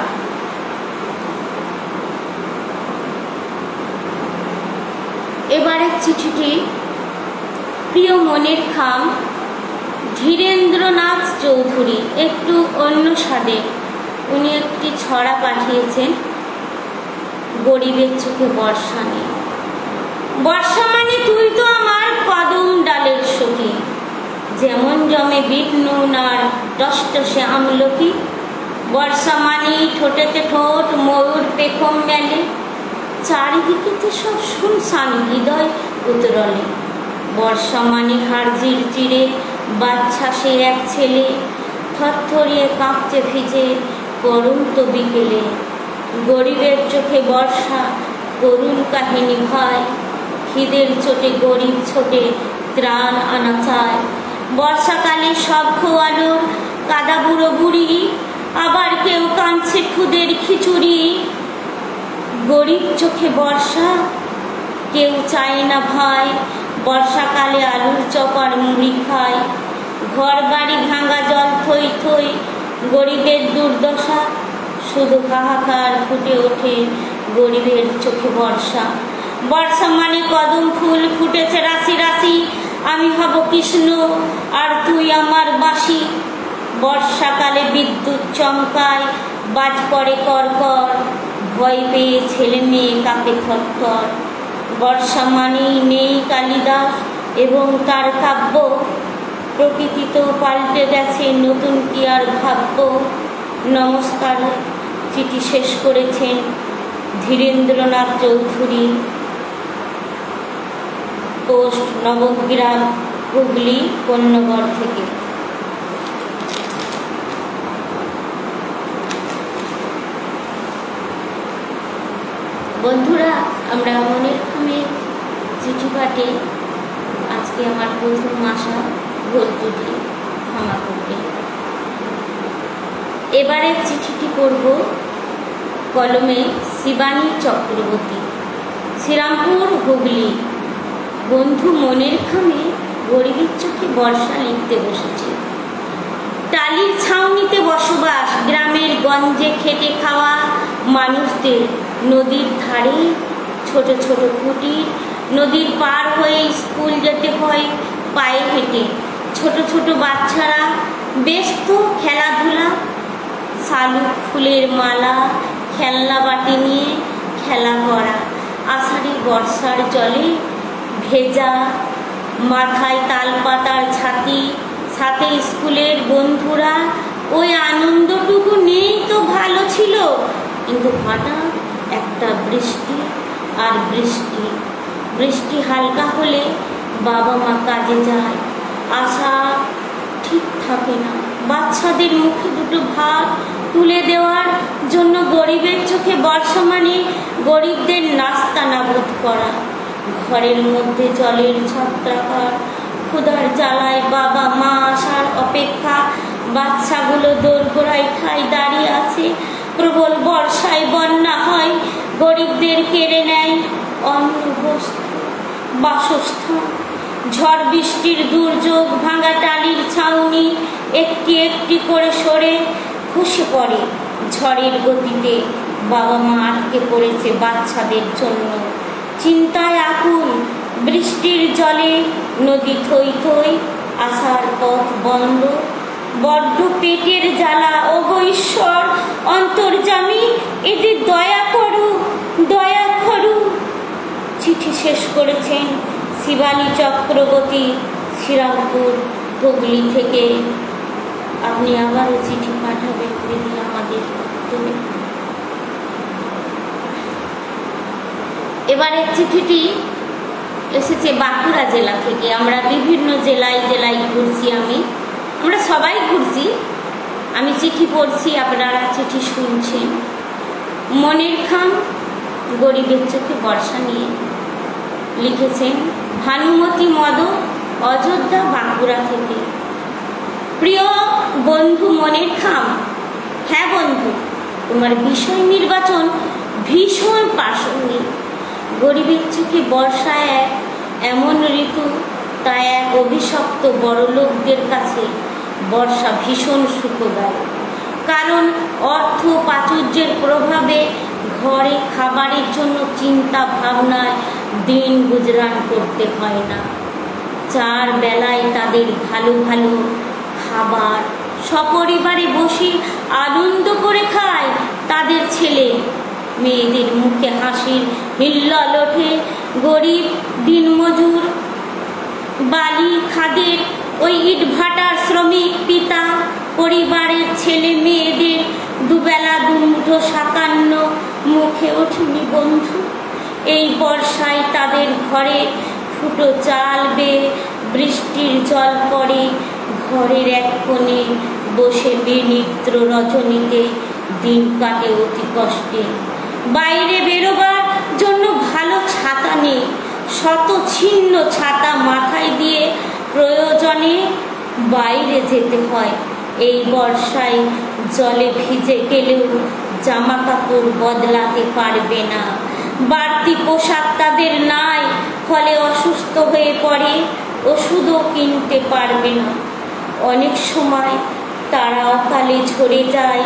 S1: এবারের চিঠিটি প্রিয় মনের খাম ধীরেন্দ্রনাথ চৌধুরী, একটু অন্য স্বাদে। উনি একটি ছড়া পাঠিয়েছেন গরিবের চোখে বর্ষা নিয়ে। বর্ষা মানে তুই তো আমার কদম ডালের সখী, যেমন জমে বিট নুন আর টসটসে আমলকি। বর্ষা মানে ঠোঁটেতে ঠোঁট ময়ূর পেখম মেলে, চারিদিকে তো সব শুনশান হৃদয় উতরলে। বর্ষা মানে হাড়জির চিড়ে বাচ্চা সে এক ছেলে, থরথরিয়ে কাঁপছে ভিজে পড়ন্ত বিকেলে। গরিবের চোখে বর্ষা করুণ কাহিনী ভয়, খিদের চোটে গরিব ছোটে ত্রাণ আনা চায়। বর্ষাকালে সব খোয়ানোর কাদা বুড়ো বুড়ি, আবার কেউ কাঁদছে খুদের খিচুড়ি। গরিব চোখে বর্ষা কেউ চায় না ভাই, বর্ষাকালে আলুর চপার মুড়ি খায়। ঘর বাড়ি ভাঙা জল থই থই, গরিবের দুর্দশা শুধু হাহাকার ফুটে ওঠে গরিবের চোখে বর্ষা। বর্ষা মানে কদম ফুল ফুটেছে রাশি রাশি, আমি হব কৃষ্ণ আর তুই আমার বাঁশি। বর্ষাকালে বিদ্যুৎ চমকায় বাজ পড়ে করকর, ভয় পেয়ে ছেলে মেয়ে কাঁপে থরথর। বর্ষা মানেই নেই কালিদাস এবং তার কাব্য, প্রকৃতি তো পাল্টে গেছে নতুন কি আর ভাব্য। নমস্কার। চিঠি শেষ করেছেন ধীরেন্দ্রনাথ চৌধুরী, পোস্ট নবগ্রাম, হুগলি, কন্যগড় থেকে। বন্ধুরা, আমরা মনের খামের চিঠি পাঠে আজকে আমার প্রথম আসা ভুল ত্রুটি ক্ষমা করবে। এবারের চিঠিটি পড়ব কলমে শিবানী চক্রবর্তী, শ্রীরামপুর, হুগলি। বন্ধু মনের খামে গরিবের চোখে বর্ষা লিখতে বসেছে। টালির ছাউনিতে বসবাস গ্রামের গঞ্জে খেটে খাওয়া মানুষদের, নদীর ধারে ছোট ছোট কুটির, নদীর পার হয়ে স্কুল যেতে হয় পায়ে হেঁটে। ছোট ছোট বাচ্চারা ব্যস্ত খেলাধুলা, শালুক ফুলের মালা, খেলনা বাটি নিয়ে খেলা করা। আষাঢ়ে বর্ষার জলে ভেজা, মাথায় তালপাতার ছাতি, সাথে স্কুলের বন্ধুরা। ওই আনন্দটুকু নেই তো ভালো ছিল, কিন্তু হঠাৎ একটা বৃষ্টি আর বৃষ্টি। বৃষ্টি হালকা হলে বাবা মা কাজে যায়, আশা ঠিক থাকে না। বাচ্চাদের মুখে দুটো ভাত তুলে দেওয়ার জন্য গরিবের চোখে বর্ষা মানে গরিবদের নাস্তা নাবুদ করা। ঘরের মধ্যে জলের ছত্রাকার, ক্ষুধার জ্বালায় বাবা মা আসার অপেক্ষা। বাচ্চাগুলো দোরগোড়ায় ঠায় দাঁড়িয়ে আছে। প্রবল বর্ষায় বন্যা হয়, গরিবদের কেড়ে নেয় অন্ন, বস্ত্র, বাসস্থান। ঝড় বৃষ্টির দুর্যোগ ভাঙা টালির ছাউনি একটি একটি করে সরে খসে পড়ে ঝড়ের গতিতে। বাবা মা আটকে পড়েছে বাচ্চাদের জন্য, চিন্তায় আকুল। বৃষ্টির জলে নদী থই থই, আসার পথ বন্ধ। বড্ড পেটের জ্বালা, ওগো ঈশ্বর অন্তর্যামী, এদের দয়া করো, দয়া করো। চিঠি শেষ করেছেন শিবানী চক্রবর্তী, শ্রীরামপুর, হুগলি থেকে। আপনি আবারও চিঠি পাঠাবেন দিদি আমাদের। এবারের চিঠিটি এসেছে বাঁকুড়া জেলা থেকে। আমরা বিভিন্ন জেলায় জেলায় ঘুরছি, আমরা সবাই ঘুরছি। আমি চিঠি পড়ছি, আপনারা চিঠি শুনছেন। মনের খাম গরিবের চোখে বর্ষা নিয়ে লিখেছেন ভানুমতি মদ, অযোধ্যা, বাঁকুড়া থেকে। প্রিয় বন্ধু মনের খাম, হ্যাঁ বন্ধু, তোমার বিষয় নির্বাচন ভীষণ প্রাসঙ্গিক। গরিবের চোখে বর্ষা এমন ঋতু, তা এক অভিশপ্ত বড়লোকদের কাছে বর্ষা ভীষণ সুখদায়ক, কারণ অর্থ প্রাচুর্যের প্রভাবে ঘরে খাবারের জন্য চিন্তা ভাবনায় দিন গুজরান করতে হয় না। 4 বেলায় তাদের ভালো ভালো খাবার সপরিবারে বসে আনন্দ করে খায় তাদের ছেলে মেয়েদের মুখে হাসির হিল্লোল ওঠে। গরিব দিনমজুর বালি খাদের ওই ইটভাটার শ্রমিক পিতা পরিবারের ছেলে মেয়েদের দুবেলা দুমুঠো সাতান্ন মুখে ওঠেনি বন্ধু। এই বর্ষায় তাদের ঘরে ফুটো চাল বেয়ে বৃষ্টির জল পড়ে, ঘরের এক কোণে বসে বিনিদ্র রজনীতে দিন কাটে অতি কষ্টে। বাইরে বেরোবার জন্য ভালো ছাতা নেই, শত ছিন্ন ছাতা মাথায় দিয়ে প্রয়োজনে বাইরে যেতে হয়। এই বর্ষায় জলে ভিজে গেলেও জামা কাপড় বদলাতে পারবে না, বাড়তি পোশাক তাদের নাই, ফলে অসুস্থ হয়ে পড়ে, ওষুধও কিনতে পারবে না। অনেক সময় তারা অকালে ঝরে যায়।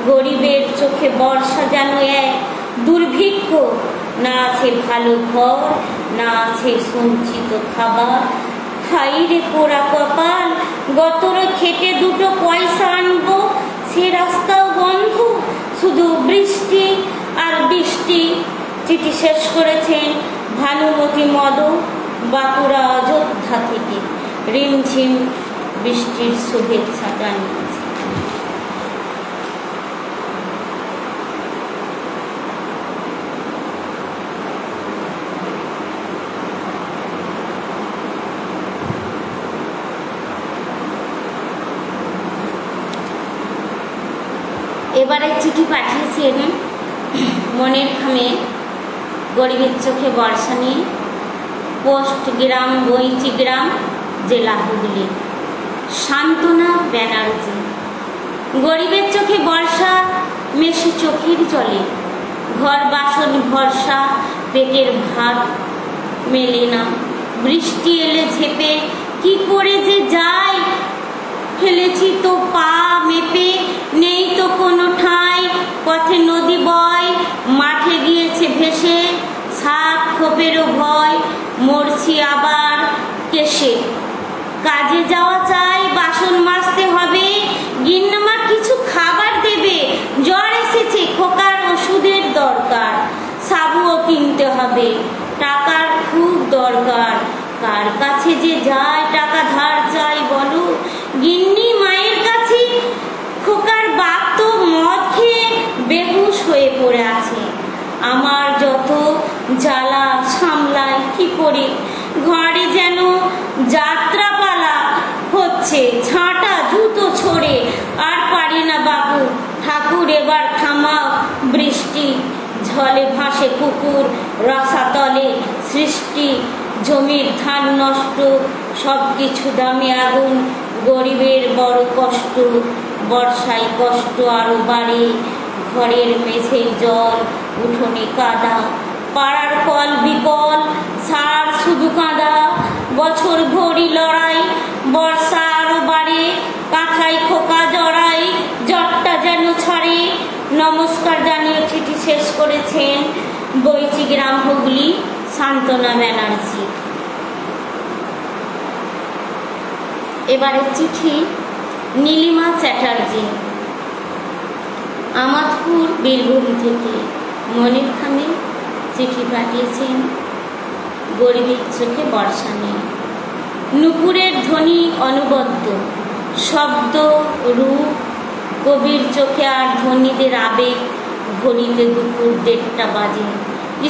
S1: গরিবের চোখে বর্ষা যেন এক দুর্ভিক্ষ, না আছে ভালো ঘর, না আছে সঞ্চিত খাবার। হাইরে পোড়া কপাল, গতরে খেটে 2 পয়সা আনবো, সে রাস্তাও বন্ধ, শুধু বৃষ্টি আর বৃষ্টি। চিঠি শেষ করেছেন ভানুমতি মদ, বাঁকুড়া অযোধ্যা থেকে রিমঝিম বৃষ্টির শুভেচ্ছা জানিয়েছে। এবারে চিঠি পাঠিয়েছেন মনের খামে গরিবের চোখে বর্ষা নিয়ে, পোস্ট গ্রাম বইচি গ্রাম, জেলা হুগলি, সান্ত্বনা ব্যানার্জি। গরিবের চোখে বর্ষা মেশে চোখের জলে, ঘর বাসন ভরসা, পেটের ভাত মেলে না। বৃষ্টি এলে ঝেপে কি করে যে যায়, ফেলেছি তো পা মেপে, নেই তো কোনো ঠাঁই। পথে নদী বয়, মাঠে গিয়েছে ভেসে, সাপ খোপেরও ভয়, মরছি আবার কেসে। কাজে যাওয়া চাই, বাসন মাজতে হবে, গিন্নামা কিছু খাবার দেবে, জ্বর এসেছে, খোকার ওষুধের দরকার, সাবুও কিনতে হবে, টাকার খুব দরকার। কার কাছে যে যায় টাকা ধার চাই বলো, গিন্নি মায়ের কাছে। খোকার বাপ তো মদ খেয়ে বেহুশ হয়ে পড়ে আছে। আমার যত জ্বালা সামলায় কি করে, ঘরে যেন যাত্রাপালা হচ্ছে, ঝাঁটা জুতো ছড়ে। আর পারি না বাবু, ঠাকুর এবার থামাও বৃষ্টি। ঝলে ভাসে পুকুর রসাতলে সৃষ্টি, জমির ধান নষ্ট, সব কিছু দামে আগুন। গরিবের বড় কষ্ট, বর্ষায় কষ্ট আরো বাড়ে। ঘরের মেঝে জল, উঠোনে কাদা, পাড়ার কল বিকল, সার শুধু কাঁদা। বছর ভরি লড়াই, বর্ষা আরো বাড়ে, কাঁথায় খোকা জড়াই, জ্বরটা যেন ছাড়ে। নমস্কার জানিয়ে চিঠি শেষ করেছেন বইচি গ্রাম হুগলি, সান্ত্বনা ব্যানার্জি। এবারে চিঠি নীলিমা চ্যাটার্জি, আমাদপুর বীরভূম থেকে মনের খামে চিঠি পাঠিয়েছেন গরিবের চোখে বর্ষা নিয়ে। নুপুরের ধ্বনি অনবদ্য, শব্দ রূপ, কবির চোখে আর ধ্বনিদের আবেগ। ঘড়িতে দুপুর 1:30 বাজে,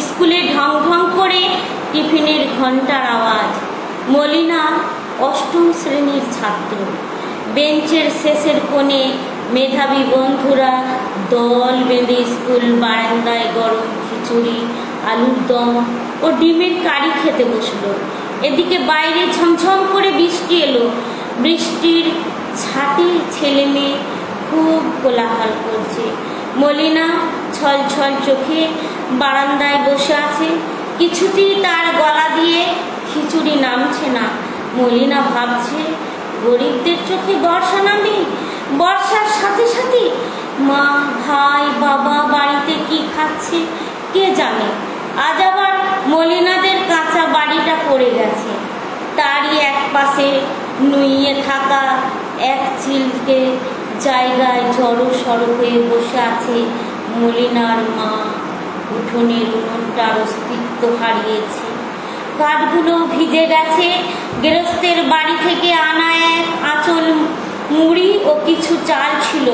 S1: স্কুলে ঢং ঢং করে টিফিনের ঘন্টার আওয়াজ। মলিনা 8ম শ্রেণীর ছাত্র, বেঞ্চের শেষের কোণে মেধাবী বন্ধুরা দল বেঁধে স্কুল বারান্দায় গরম খিচুড়ি, আলুর দম ও ডিমের কারি খেতে বসলো। এদিকে বাইরে ঝমঝম করে বৃষ্টি এলো। বৃষ্টির ছাটে ছেলে মেয়ে খুব কোলাহল করছে। মলিনা ছল ছল চোখে বারান্দায় বসে আছে, কিছুতেই তার গলা দিয়ে খিচুড়ি নামছে না। মলিনা ভাবছে গরিবদের চোখে বর্ষা নামে। বর্ষার সাথে সাথে মা, ভাই, বাবা বাড়িতে কি খাচ্ছে কে জানে। আজ আবার মলিনাদের কাঁচা বাড়িটা পড়ে গেছে, তারই এক পাশে নুইয়ে থাকা এক চিলকে জায়গায় জড়ো সড়ো হয়ে বসে আছে মলিনার মা। উঠোনের উনুনটার অস্তিত্ব হারিয়েছে, কাঠগুলো ভিজে গেছে। গৃহস্থের বাড়ি থেকে আনা এক আঁচল মুড়ি ও কিছু চাল ছিল,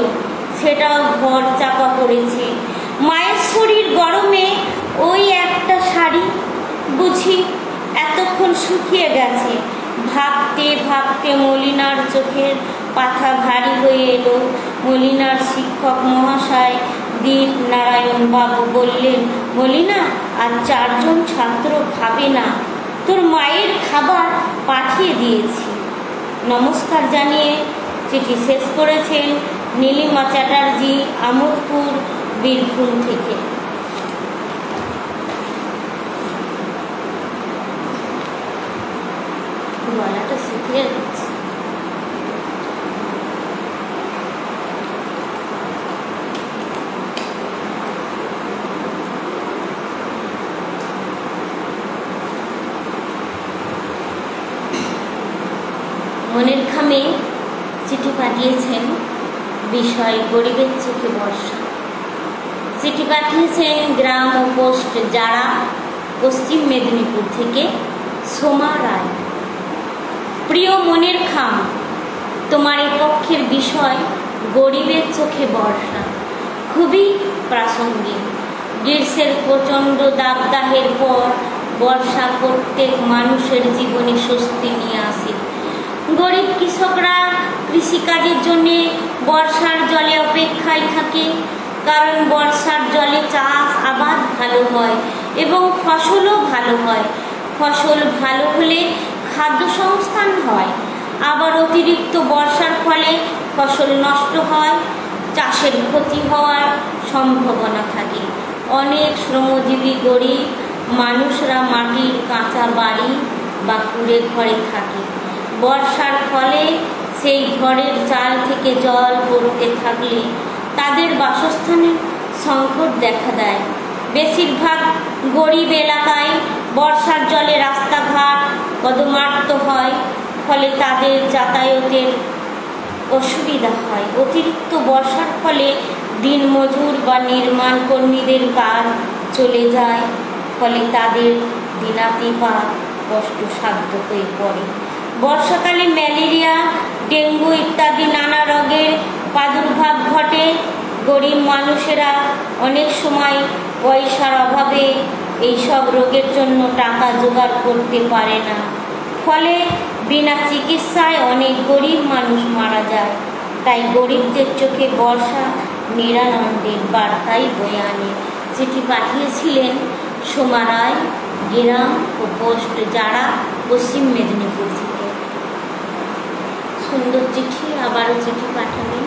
S1: সেটাও ঘর চাপা পড়েছে। মায়ের শরীর গরমে ওই একটা শাড়ি বুঝি এতক্ষণ শুকিয়ে গেছে। ভাবতে ভাবতে মলিনার চোখের পাতা ভারী হয়ে এলো। মলিনার শিক্ষক মহাশয় দীপ নারায়ণ বাবু বললেন, মলিনা, আর 4 জন ছাত্র খাবে না, তোর মায়ের খাবার পাঠিয়ে দিয়েছি। নমস্কার জানিয়ে চিঠি শেষ করেছেন নীলিমা চ্যাটার্জি, আমোদপুর, বীরভূম থেকে। গলাটা শুকিয়ে যাচ্ছে। মনের খামে চিঠি পাঠিয়েছেন, বিষয় গরিবের চোখে বর্ষা। চিঠি পাঠিয়েছেন গ্রাম ও পোস্ট যারা, পশ্চিম মেদিনীপুর থেকে সোমা রায়। প্রিয় মনের খাম, তোমার এ পক্ষের বিষয় গরিবের চোখে বর্ষা খুবই প্রাসঙ্গিক। গ্রীষ্মের প্রচণ্ড দাবদাহের পর বর্ষা প্রত্যেক মানুষের জীবনে স্বস্তি নিয়ে আসে। গরিব কৃষকরা কৃষিকাজের জন্য বর্ষার জলে অপেক্ষায় থাকে, কারণ বর্ষার জলে চাষ আবাদ ভালো হয় এবং ফসলও ভালো হয়। ফসল ভালো হলে খাদ্য সংস্থান হয়। আবার অতিরিক্ত বর্ষার ফলে ফসল নষ্ট হয়, চাষের ক্ষতি হওয়ার সম্ভাবনা থাকে। অনেক শ্রমজীবী গরিব মানুষরা মাটির কাঁচা বাড়ি বা কুঁড়ে ঘরে থাকে। বর্ষার ফলে সেই ঘরের চাল থেকে জল পড়তে থাকলে তাদের বাসস্থানে সংকট দেখা দেয়। বেশিরভাগ গরিব এলাকায় বর্ষার জলে রাস্তাঘাট কর্দমাক্ত হয়, ফলে তাদের যাতায়াতের অসুবিধা হয়। অতিরিক্ত বর্ষার ফলে দিনমজুর বা নির্মাণ কর্মীদের কাজ চলে যায়, ফলে তাদের দিনাতিপাত কষ্টসাধ্য হয়ে পড়ে। বর্ষাকালে ম্যালেরিয়া, ডেঙ্গু ইত্যাদি নানা রোগের প্রাদুর্ভাব ঘটে। গরিব মানুষেরা অনেক সময় পয়সার অভাবে এইসব রোগের জন্য টাকা জোগাড় করতে পারে না, ফলে বিনা চিকিৎসায় অনেক গরিব মানুষ মারা যায়। তাই গরিবদের চোখে বর্ষা নিরানন্দের বার্তাই বয়ে আনে। চিঠি পাঠিয়েছিলেন সোমা রায়, গ্রাম ও পোস্ট যারা, পশ্চিম মেদিনীপুর থেকে। সুন্দর চিঠি, আবারও চিঠি পাঠাবেন।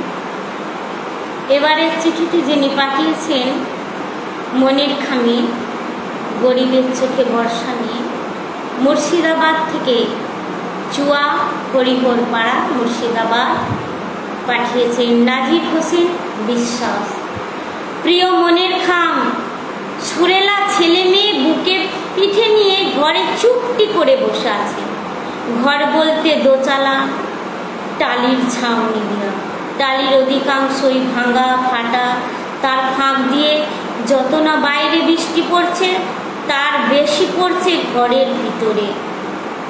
S1: এবারের চিঠিটি যিনি পাঠিয়েছেন মনের খামে গরিবের চোখে বর্ষা নিয়ে, মুর্শিদাবাদ থেকে চুয়া হরিহর পাড়া, মুর্শিদাবাদ, পাঠিয়েছেন নাজির হোসেন বিশ্বাস। প্রিয় মনের খাম, সুরেলা ছেলে মেয়ে বুকে পিঠে নিয়ে ঘরে চুপটি করে বসে আছে। ঘর বলতে দোচালা, টালির ছাউনি দেওয়া। টালির অধিকাংশই ভাঙা ফাটা, তার ফাঁক দিয়ে যত না বাইরে বৃষ্টি পড়ছে তার বেশি পড়ছে ঘরের ভিতরে।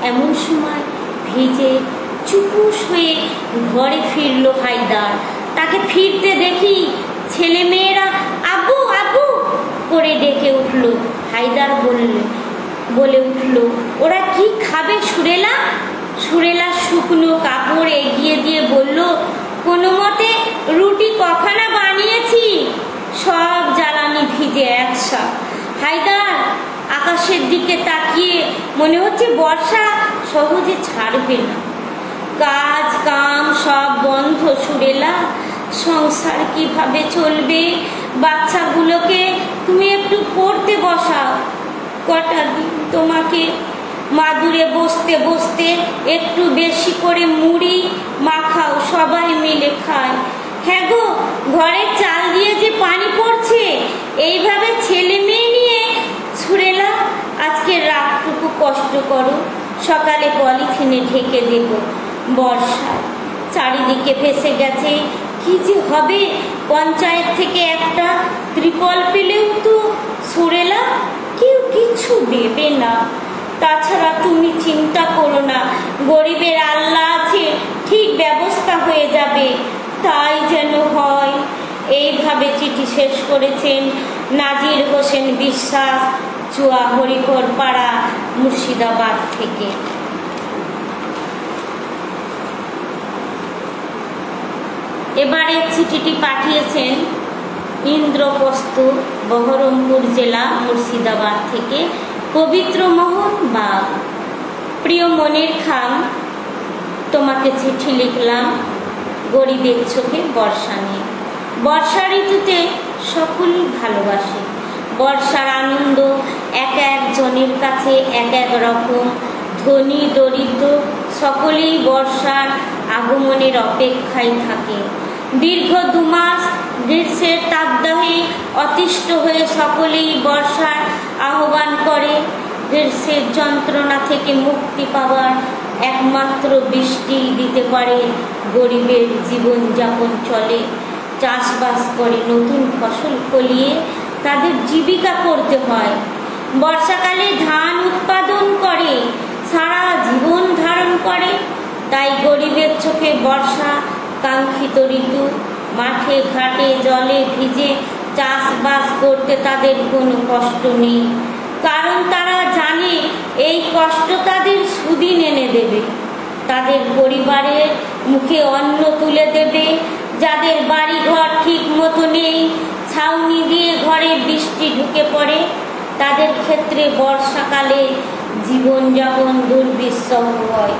S1: এমন সময় ভিজে চুপুস হয়ে ঘরে ফিরল হায়দার। তাকে ফিরতে দেখি ছেলেমেয়েরা আব্বু আব্বু করে ডেকে উঠল। হায়দার বলে উঠল, ওরা কি খাবে সুরেলা? সুরেলা শুকনো কাপড় এগিয়ে দিয়ে বলল, কোনো মতে রুটি কখানা বানিয়েছি, সব জ্বালানি ভিজে একসাথ। হায়দার আকাশের দিকে তাকিয়ে মনে হচ্ছে বর্ষা সহজে ছাড়বে না। কাজ কাম সব বন্ধ সুরেলা, সংসার কিভাবে চলবে? বাচ্চাগুলোকে তুমি একটু পড়তে বসাও, কটা দিন তোমাকে মাদুরে বসতে বসতে একটু বেশি করে মুড়ি মাখাও, সবাই মিলে খায়। হ্যাঁ গো, ঘরের চাল দিয়ে যে পানি পড়ছে, এইভাবে ছেলে মেয়ে নিয়ে সুরেলা আজকের রাতটুকু কষ্ট করো, সকালে পলিথিনে ঢেকে দেব। বর্ষায় চারিদিকে ভেসে গেছে, কি যে হবে। পঞ্চায়েত থেকে একটা ত্রিপল পেলেও তো সুরেলা কেউ কিছু দেবে না। তাছাড়া তুমি চিন্তা করো না, গরিবের আল্লাহ আছে, ঠিক ব্যবস্থা হয়ে যাবে, তাই যেন হয়। এইভাবে চিঠি শেষ করেছেন নাজির হোসেন বিশ্বাস, চুয়া হরিহর পাড়া, মুর্শিদাবাদ থেকে। এবারে চিঠিটি পাঠিয়েছেন ইন্দ্রপ্রস্থ, বহরমপুর জেলা, মুর্শিদাবাদ থেকে পবিত্র মোহন বাগ। প্রিয় মনের খাম, তোমাকে চিঠি লিখলাম গরিবের চোখে বর্ষা নিয়ে। বর্ষা ঋতুতে সকলেই ভালোবাসে। বর্ষার আনন্দ এক একজনের কাছে এক এক রকম। ধনী দরিদ্র সকলেই বর্ষার আগমনের অপেক্ষায় থাকে। দীর্ঘ 2 মাস গ্রীষ্মের তাপদাহে অতিষ্ঠ হয়ে সকলেই বর্ষার আহ্বান করে। গ্রীষ্মের যন্ত্রণা থেকে মুক্তি পাওয়ার একমাত্র বৃষ্টি দিতে পারে। গরিবের জীবনযাপন চলে, চাষবাস করে নতুন ফসল ফলিয়ে তাদের জীবিকা করতে হয়। বর্ষাকালে ধান উৎপাদন করে, সারা জীবন ধারণ করে। তাই গরিবের চোখে বর্ষা কাঙ্ক্ষিত ঋতু। মাঠে ঘাটে জলে ভিজে চাষবাস করতে তাদের কোনো কষ্ট নেই, কারণ তারা জানে এই কষ্ট তাদের সুদিন এনে দেবে, তাদের পরিবারের মুখে অন্ন তুলে দেবে। যাদের বাড়ি ঘর ঠিক মতো নেই, ছাউনি দিয়ে ঘরে বৃষ্টি ঢুকে পড়ে, তাদের ক্ষেত্রে বর্ষাকালে জীবনযাপন দুর্বিষহ হয়।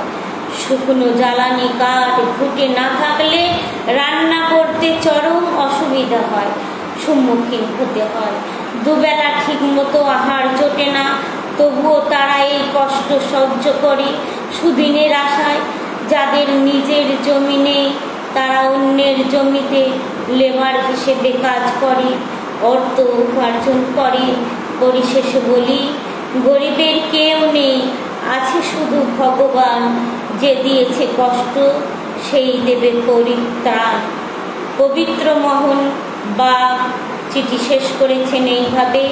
S1: শুকনো জ্বালানি কাঠ ফুটে না থাকলে রান্না করতে চরম অসুবিধা হয়, সম্মুখীন হতে হয়। দুবেলা ঠিক মতো আহার জোটে না, তবুও তারা এই কষ্ট সহ্য করে সুদিনের আশায়। যাদের নিজের জমি নেই, তারা অন্যের জমিতে লেবার হিসেবে কাজ করে, অর্থ উপার্জন করে। পরিশেষে বলি, গরিবের কেউ নেই, আছে শুধু ভগবান, যে দিয়েছে কষ্ট সেই দেবে পরিত্রাণ। পবিত্র মোহন বাগ চিঠি শেষ করেছেন এইভাবে।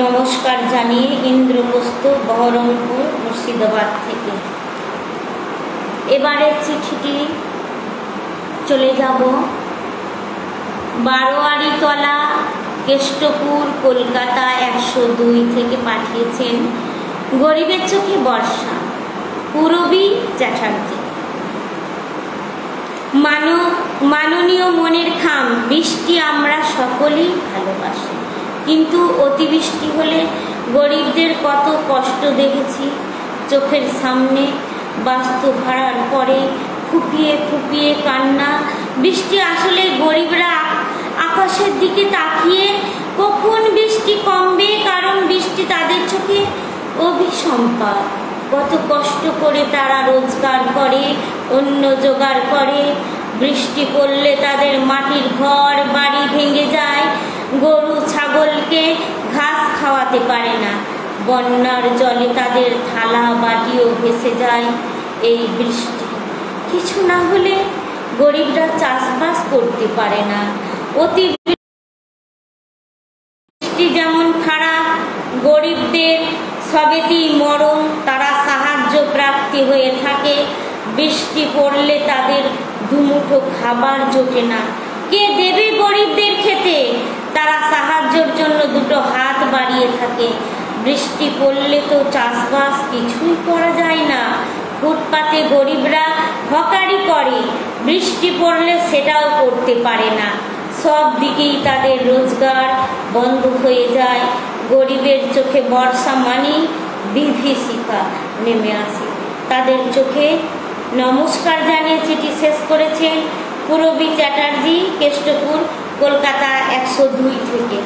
S1: নমস্কার জানিয়ে ইন্দ্রপ্রস্থ, বহরমপুর, মুর্শিদাবাদ থেকে। এবারের চিঠিটি চলে যাব বারোয়ারিতলা, কেষ্টপুর, কলকাতা 102 থেকে পাঠিয়েছেন গরিবের চোখে বর্ষা, পূরবী চ্যাটার্জি। মাননীয় মনের খাম, বৃষ্টি আমরা সকলেই ভালোবাসি, কিন্তু অতিবৃষ্টি হলে গরিবদের কত কষ্ট দেখেছি চোখের সামনে। বাস্তু ভাড়ার পরে ফুপিয়ে ফুপিয়ে কান্না। বৃষ্টি আসলে গরিবরা আকাশের দিকে তাকিয়ে কখন বৃষ্টি কমবে, কারণ বৃষ্টি তাদের চোখে অভিসম্পাদ। কত কষ্ট করে তারা রোজগার করে, অন্য জোগাড় করে। বৃষ্টি পড়লে তাদের মাটির ঘর বাড়ি ভেঙে যায়, গরু ছাগলকে ঘাস খাওয়াতে পারে না। বন্যার জলে তাদের থালা বাটিও ভেসে যায়। এই বৃষ্টি কিছু না হলে গরিবরা চাষবাস করতে পারে না। অতিবৃষ্টি যেমন খারাপ, গরিবদের সবেতেই মরণ, তারা সাহায্য প্রাপ্তি হয়ে থাকে। বৃষ্টি পড়লে তাদের দুমুঠো খাবার জোটে না, কে দেবে গরিবদের খেতে? তারা সাহায্যের জন্য দুটো হাত বাড়িয়ে থাকে। বৃষ্টি পড়লে তো চাষবাস কিছুই করা যায় না। ফুটপাতে গরিবরা হকারি করে, বৃষ্টি পড়লে সেটাও করতে পারে না। সব দিকেই তাদের রোজগার বন্ধ হয়ে যায়। গরিবের চোখে বর্ষা মানেই বিভীষিকা নেমে আসে তাদের চোখে। নমস্কার জানিয়ে চিঠি শেষ করেছেন পূরবী চ্যাটার্জি, কেষ্টপুর, কলকাতা 102 থেকে।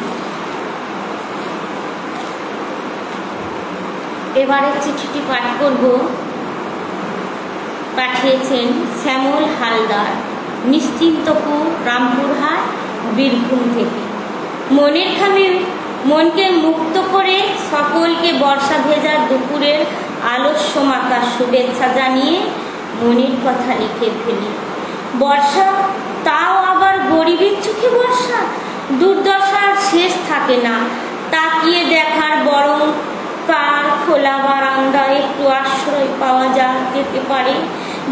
S1: এবারের চিঠিটি পাঠ করব। পাঠিয়েছেন শ্যামল হালদার, নিশ্চিন্তপুর, রামপুরহাট, বীরভূম থেকে। মনের খামে মনকে মুক্ত করে সকলকে বর্ষা ভেজা দুপুরের আলস্য মাখা শুভেচ্ছা জানিয়ে মনের কথা লিখে ফেলি। বর্ষা, তাও আবার গরিবের চোখে বর্ষা। দুর্দশার শেষ থাকে না, তাকিয়ে দেখার বরং কার খোলা বারান্দায় একটু আশ্রয় পাওয়া যেতে পারে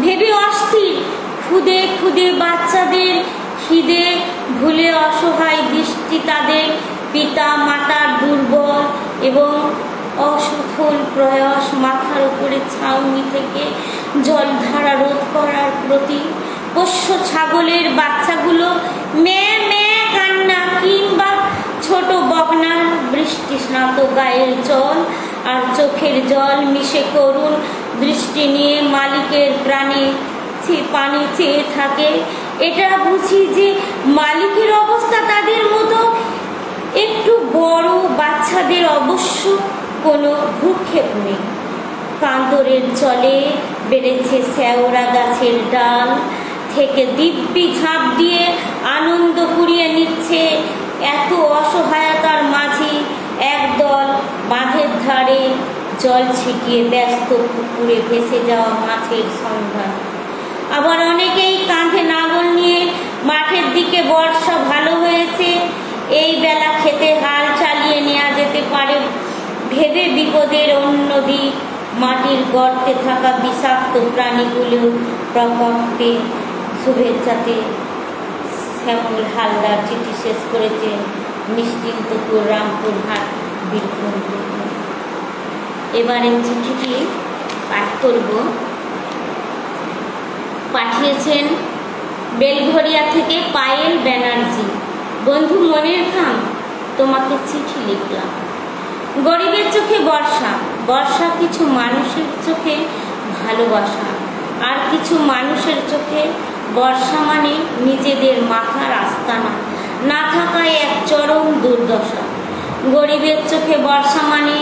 S1: ভেবে অস্থির। খুদে খুদে বাচ্চাদের খিদে ভুলে অসহায় দৃষ্টি তাদের পিতা মাতার দুর্বল এবং অসফল প্রয়াস মাথার উপরে ছাউনি থেকে জলধারা রোধ করার প্রতি। পোষ্য ছাগলের বাচ্চাগুলো মেয়ে মেয়ে কান্না কিংবা ছোট বকনার বৃষ্টি স্নাত গায়ের জল আর চোখের জল মিশে করুণ দৃষ্টি নিয়ে মালিকের প্রাণে পানি চেয়ে থাকে। এটা বুঝি যে মালিকের অবস্থা তাদের মতো। একটু বড় বাচ্চাদের অবশ্য কোনো ভ্রুক্ষেপ নেই। কাঁদরের জলে বেড়েছে শ্যাওড়া গাছের ডাল থেকে দিব্যি ঝাঁপ দিয়ে আনন্দ কুড়িয়ে নিচ্ছে। এত অসহায়তার মাঝে একদল বাঁধের ধারে জল ছিটিয়ে ব্যস্ত পুকুরে ভেসে যাওয়া মাছের সন্ধান। আবার অনেকেই কাঁধে নাঙল নিয়ে মাঠের দিকে। বর্ষা ভালো হয়েছে, এই বেলা খেতে হাল চালিয়ে নেওয়া যেতে পারে ভেবে বিপদের অন্য দিক মাটির গর্তে থাকা বিষাক্ত প্রাণীগুলো প্রকম্পে শুভেচ্ছাতে শ্যামল হালদার চিঠি শেষ করেছেন নিশ্চিন্তপুর, রামপুরহাট, বীরভূম থেকে। এবারের চিঠিটি পাঠ করব। পাঠিয়েছেন বেলঘরিয়া থেকে পায়েল ব্যানার্জি। বন্ধু মনের খাম, তোমাকে চিঠি লিখলাম। গরিবের চোখে বর্ষা, বর্ষা কিছু মানুষের চোখে ভালোবাসা, আর কিছু মানুষের চোখে বর্ষা মানে নিজেদের মাথার আস্তানা না থাকায় এক চরম দুর্দশা। গরিবের চোখে বর্ষা মানে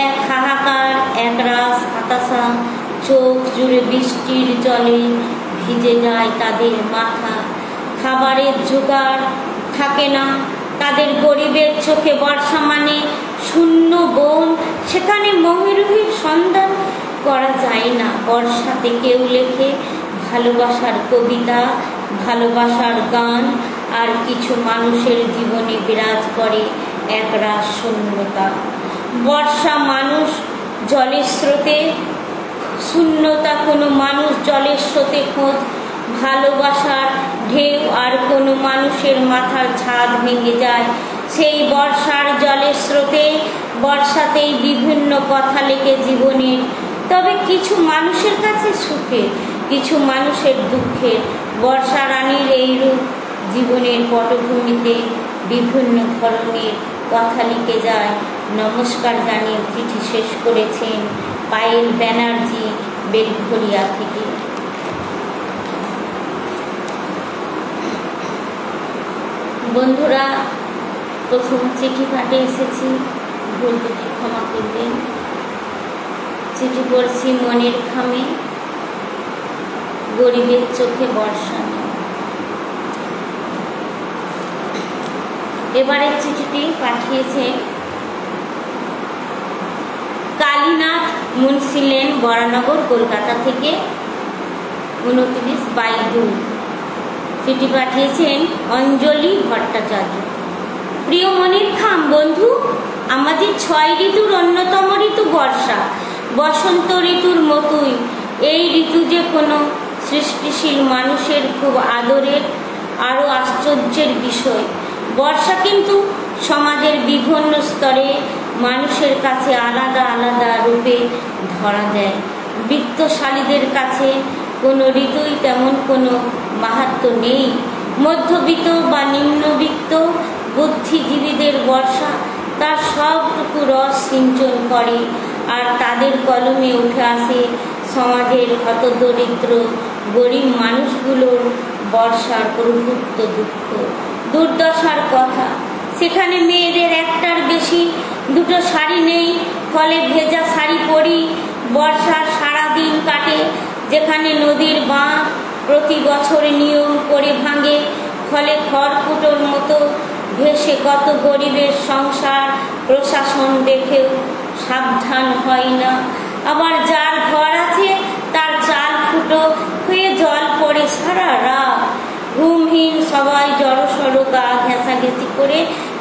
S1: এক হাহাকার, এক রাস হতাশা। চোখ জুড়ে বৃষ্টির জলে ভিজে যায় তাদের মাথা, খাবারের জোগাড় থাকে না তাদের। গরিবের চোখে বর্ষা মানে শূন্য বন, সেখানে ময়ূরীর সন্ধান করা যায় না। বর্ষাতে কেউ লেখে ভালোবাসার কবিতা, ভালোবাসার গান, আর কিছু মানুষের জীবনে বিরাজ করে একরাশ শূন্যতা। বর্ষা মানুষ জলের স্রোতে, শূন্যতা কোনো মানুষ জলের স্রোতে খোঁজ ভালোবাসার ঢেউ, আর কোনো মানুষের মাথার ছাদ ভেঙে যায় সেই বর্ষার জলের স্রোতে। বর্ষাতেই বিভিন্ন কথা লেখে জীবনের, তবে কিছু মানুষের কাছে সুখের, কিছু মানুষের দুঃখের। বর্ষা রানীর এইরূপ জীবনের পটভূমিতে বিভিন্ন ধরনের কথা লিখে যায়। নমস্কার জানিয়ে চিঠি শেষ করেছেন পায়েল ব্যানার্জি, বেলঘরিয়া থেকে। বন্ধুরা, প্রথম চিঠি পাঠে এসেছি, ভুল ত্রুটি ক্ষমা করবেন। চিঠি পড়ছি মনের খামে, গরিবের চোখে বর্ষা। এবারের চিঠিটি পাঠিয়েছে কালীনাথ মুন্সি লেন, বরানগর, কলকাতা থেকে 29/2। চিঠি পাঠিয়েছেন অঞ্জলি ভট্টাচার্য। প্রিয় মনের খাম বন্ধু, আমাদের 6 ঋতুর অন্যতম ঋতু বর্ষা। বসন্ত ঋতুর মতোই এই ঋতু যে কোনো সৃষ্টিশীল মানুষের খুব আদরের, আরও আশ্চর্যের বিষয়। বর্ষা কিন্তু সমাজের বিভিন্ন স্তরে মানুষের কাছে আলাদা আলাদা রূপে ধরা দেয়। বিত্তশালীদের কাছে কোনো ঋতুই তেমন কোনো মাহাত্ম্য নেই। মধ্যবিত্ত বা নিম্নবিত্ত বুদ্ধিজীবীদের বর্ষা তার সবটুকু রস সিঞ্চন করে, আর তাদের কলমে উঠে আসে সমাজের হতদরিদ্র গরিব মানুষগুলোর বর্ষার প্রভুত্ব, দুঃখ, দুর্দশার কথা। সেখানে মেয়েদের একটার বেশি দুটো শাড়ি নেই, ফলে ভেজা শাড়ি পরি বর্ষার সারাদিন কাটে, যেখানে নদীর বাঁধ প্রতি বছর নিয়ম করে ভাঙে, ফলে খড়কুটোর মতো ভেসে কত গরিবের সংসার। প্রশাসন দেখেও সাবধান হয় না, আবার যার ঘর আছে তার চাল ফুটো হয়ে জল পড়ে সারা রাত। ঘুমহীন সবাই জড়সড় গা ঘেঁষাঘেঁষি করে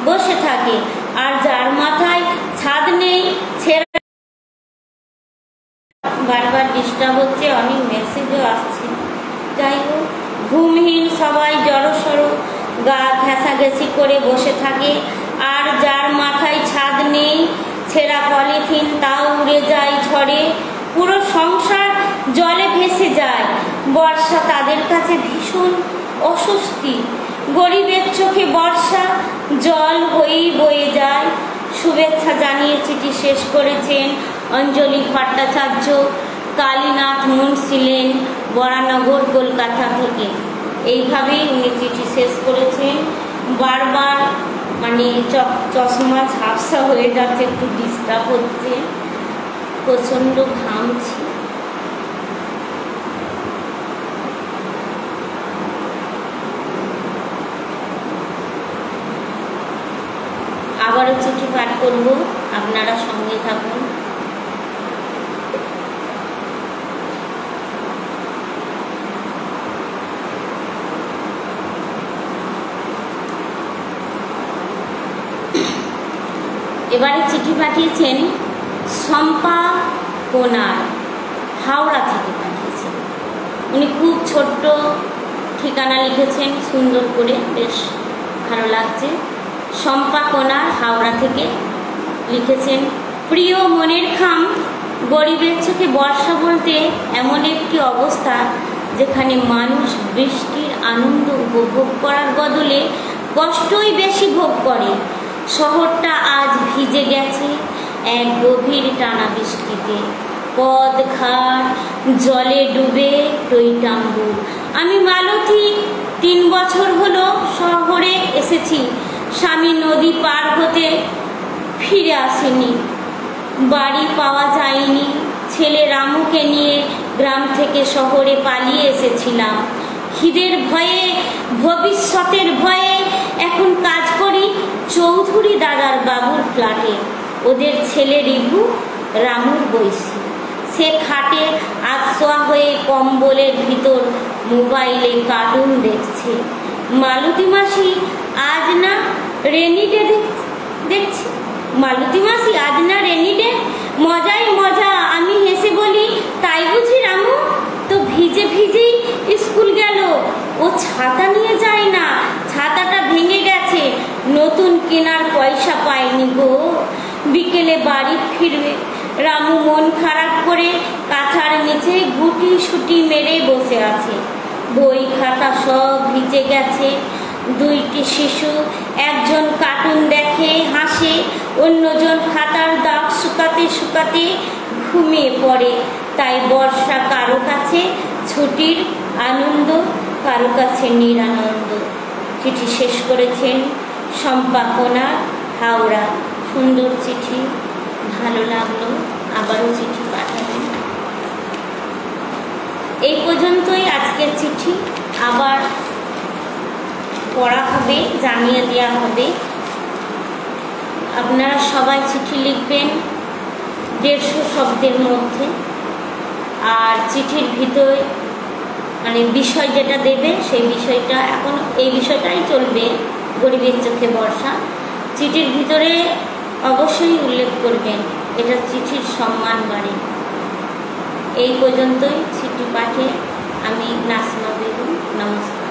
S1: বসে থাকে, আর যার মাথায় ছাদ নেই ছেড়ে। বারবার ডিস্টার্ব হচ্ছে, অনেক মেসেজও আসছে। যাই হোক, ঘুমহীন সবাই জড়সড় গা ঘেঁষাঘেঁষি করে বসে থাকে, আর যার মাথায় ছাদ নেই ছেঁড়া পলিথিন তাও উড়ে যায় ঝড়ে। পুরো সংসার জলে ভেসে যায়। বর্ষা তাদের কাছে ভীষণ অস্বস্তি। গরিবের চোখে বর্ষা জল হয়েই বয়ে যায়। শুভেচ্ছা জানিয়ে চিঠি শেষ করেছেন অঞ্জলি ভট্টাচার্য, কালীনাথ মুন্সি লেন, বরানগর, কলকাতা থেকে। এইভাবেই উনি চিঠি শেষ করেছেন। বারবার মানে চশমা ঝাপসা হয়ে যাচ্ছে, একটু ডিস্টার্ব হচ্ছে, প্রচণ্ড ঘামছি। আবারও চিঠি পাঠ করব, আপনারা সঙ্গে থাকুন। এবারে চিঠি পাঠিয়েছেন শম্পা কোনার, হাওড়া থেকে পাঠিয়েছেন। উনি খুব ছোট্ট ঠিকানা লিখেছেন, সুন্দর করে, বেশ ভালো লাগছে। শম্পা কোনার হাওড়া থেকে লিখেছেন, প্রিয় মনের খাম, গরিবের চোখে বর্ষা বলতে এমন একটি অবস্থা যেখানে মানুষ বৃষ্টির আনন্দ উপভোগ করার বদলে কষ্টই বেশি ভোগ করে। শহরটা আজ ভিজে গেছে এক গভীর টানা বৃষ্টিতে, পথ ঘাট জলে ডুবে টইটাম্বুর। আমি মালতী, 3 বছর হলো শহরে এসেছি। স্বামী নদী পার হতে ফিরে আসেনি, বাড়ি পাওয়া যায়নি। ছেলে রামুকে নিয়ে গ্রাম থেকে শহরে পালিয়ে এসেছিলাম। খিদের ভয়ে, ভবিষ্যতের ভয়ে এখন কাজ করি চৌধুরী দাদার বাবুর ফ্ল্যাটে। ওদের ছেলে রিভু রামুর বয়সী। সে খাটে আধশোয়া হয়ে কম্বলের ভিতর মোবাইলে কার্টুন দেখছে। মালতী মাসি আজ না রেনি ডে দেখছি। মালতী মাসি আজ না রেনি ডে, মজাই মজা। আমি হেসে বলি, তাই বুঝি রামু? তো ভিজে ভিজেই স্কুল গেল। ও ছাতা নিয়ে যায় না, ছাতাটা ভেঙে গেছে, নতুন কেনার পয়সা পায়নি গো। বিকেলে বাড়ি ফিরবে। রামু মন খারাপ করে কাঁথার নিচে গুটি সুটি মেরে বসে আছে। বই খাতা সব ভিজে গেছে। 2টি শিশু, একজন কার্টুন দেখে হাসে, অন্যজন খাতার দাগ শুকাতে শুকাতে ঘুমিয়ে পড়ে। তাই বর্ষা কারো কাছে ছুটির আনন্দ, কারো কাছে নিরানন্দ। চিঠি শেষ করেছেন শম্পা কোনার, হাওড়া। সুন্দর চিঠি, ভালো লাগলো। আবারও চিঠি পাঠাবেন। এই পর্যন্তই আজকের চিঠি। আবার পড়া হবে, জানিয়ে দেওয়া হবে। আপনারা সবাই চিঠি লিখবেন 150 শব্দের মধ্যে। আর চিঠির ভিতরে মানে বিষয় যেটা দেবে সেই বিষয়টা, এখন এই বিষয়টাই চলবে, গরিবের চোখে বর্ষা। চিঠির ভিতরে অবশ্যই উল্লেখ করবেন, এটা চিঠির সম্মান বাড়ে। এই পর্যন্তই চিঠি পাঠে আমি নাসিমা বেগম। নমস্কার।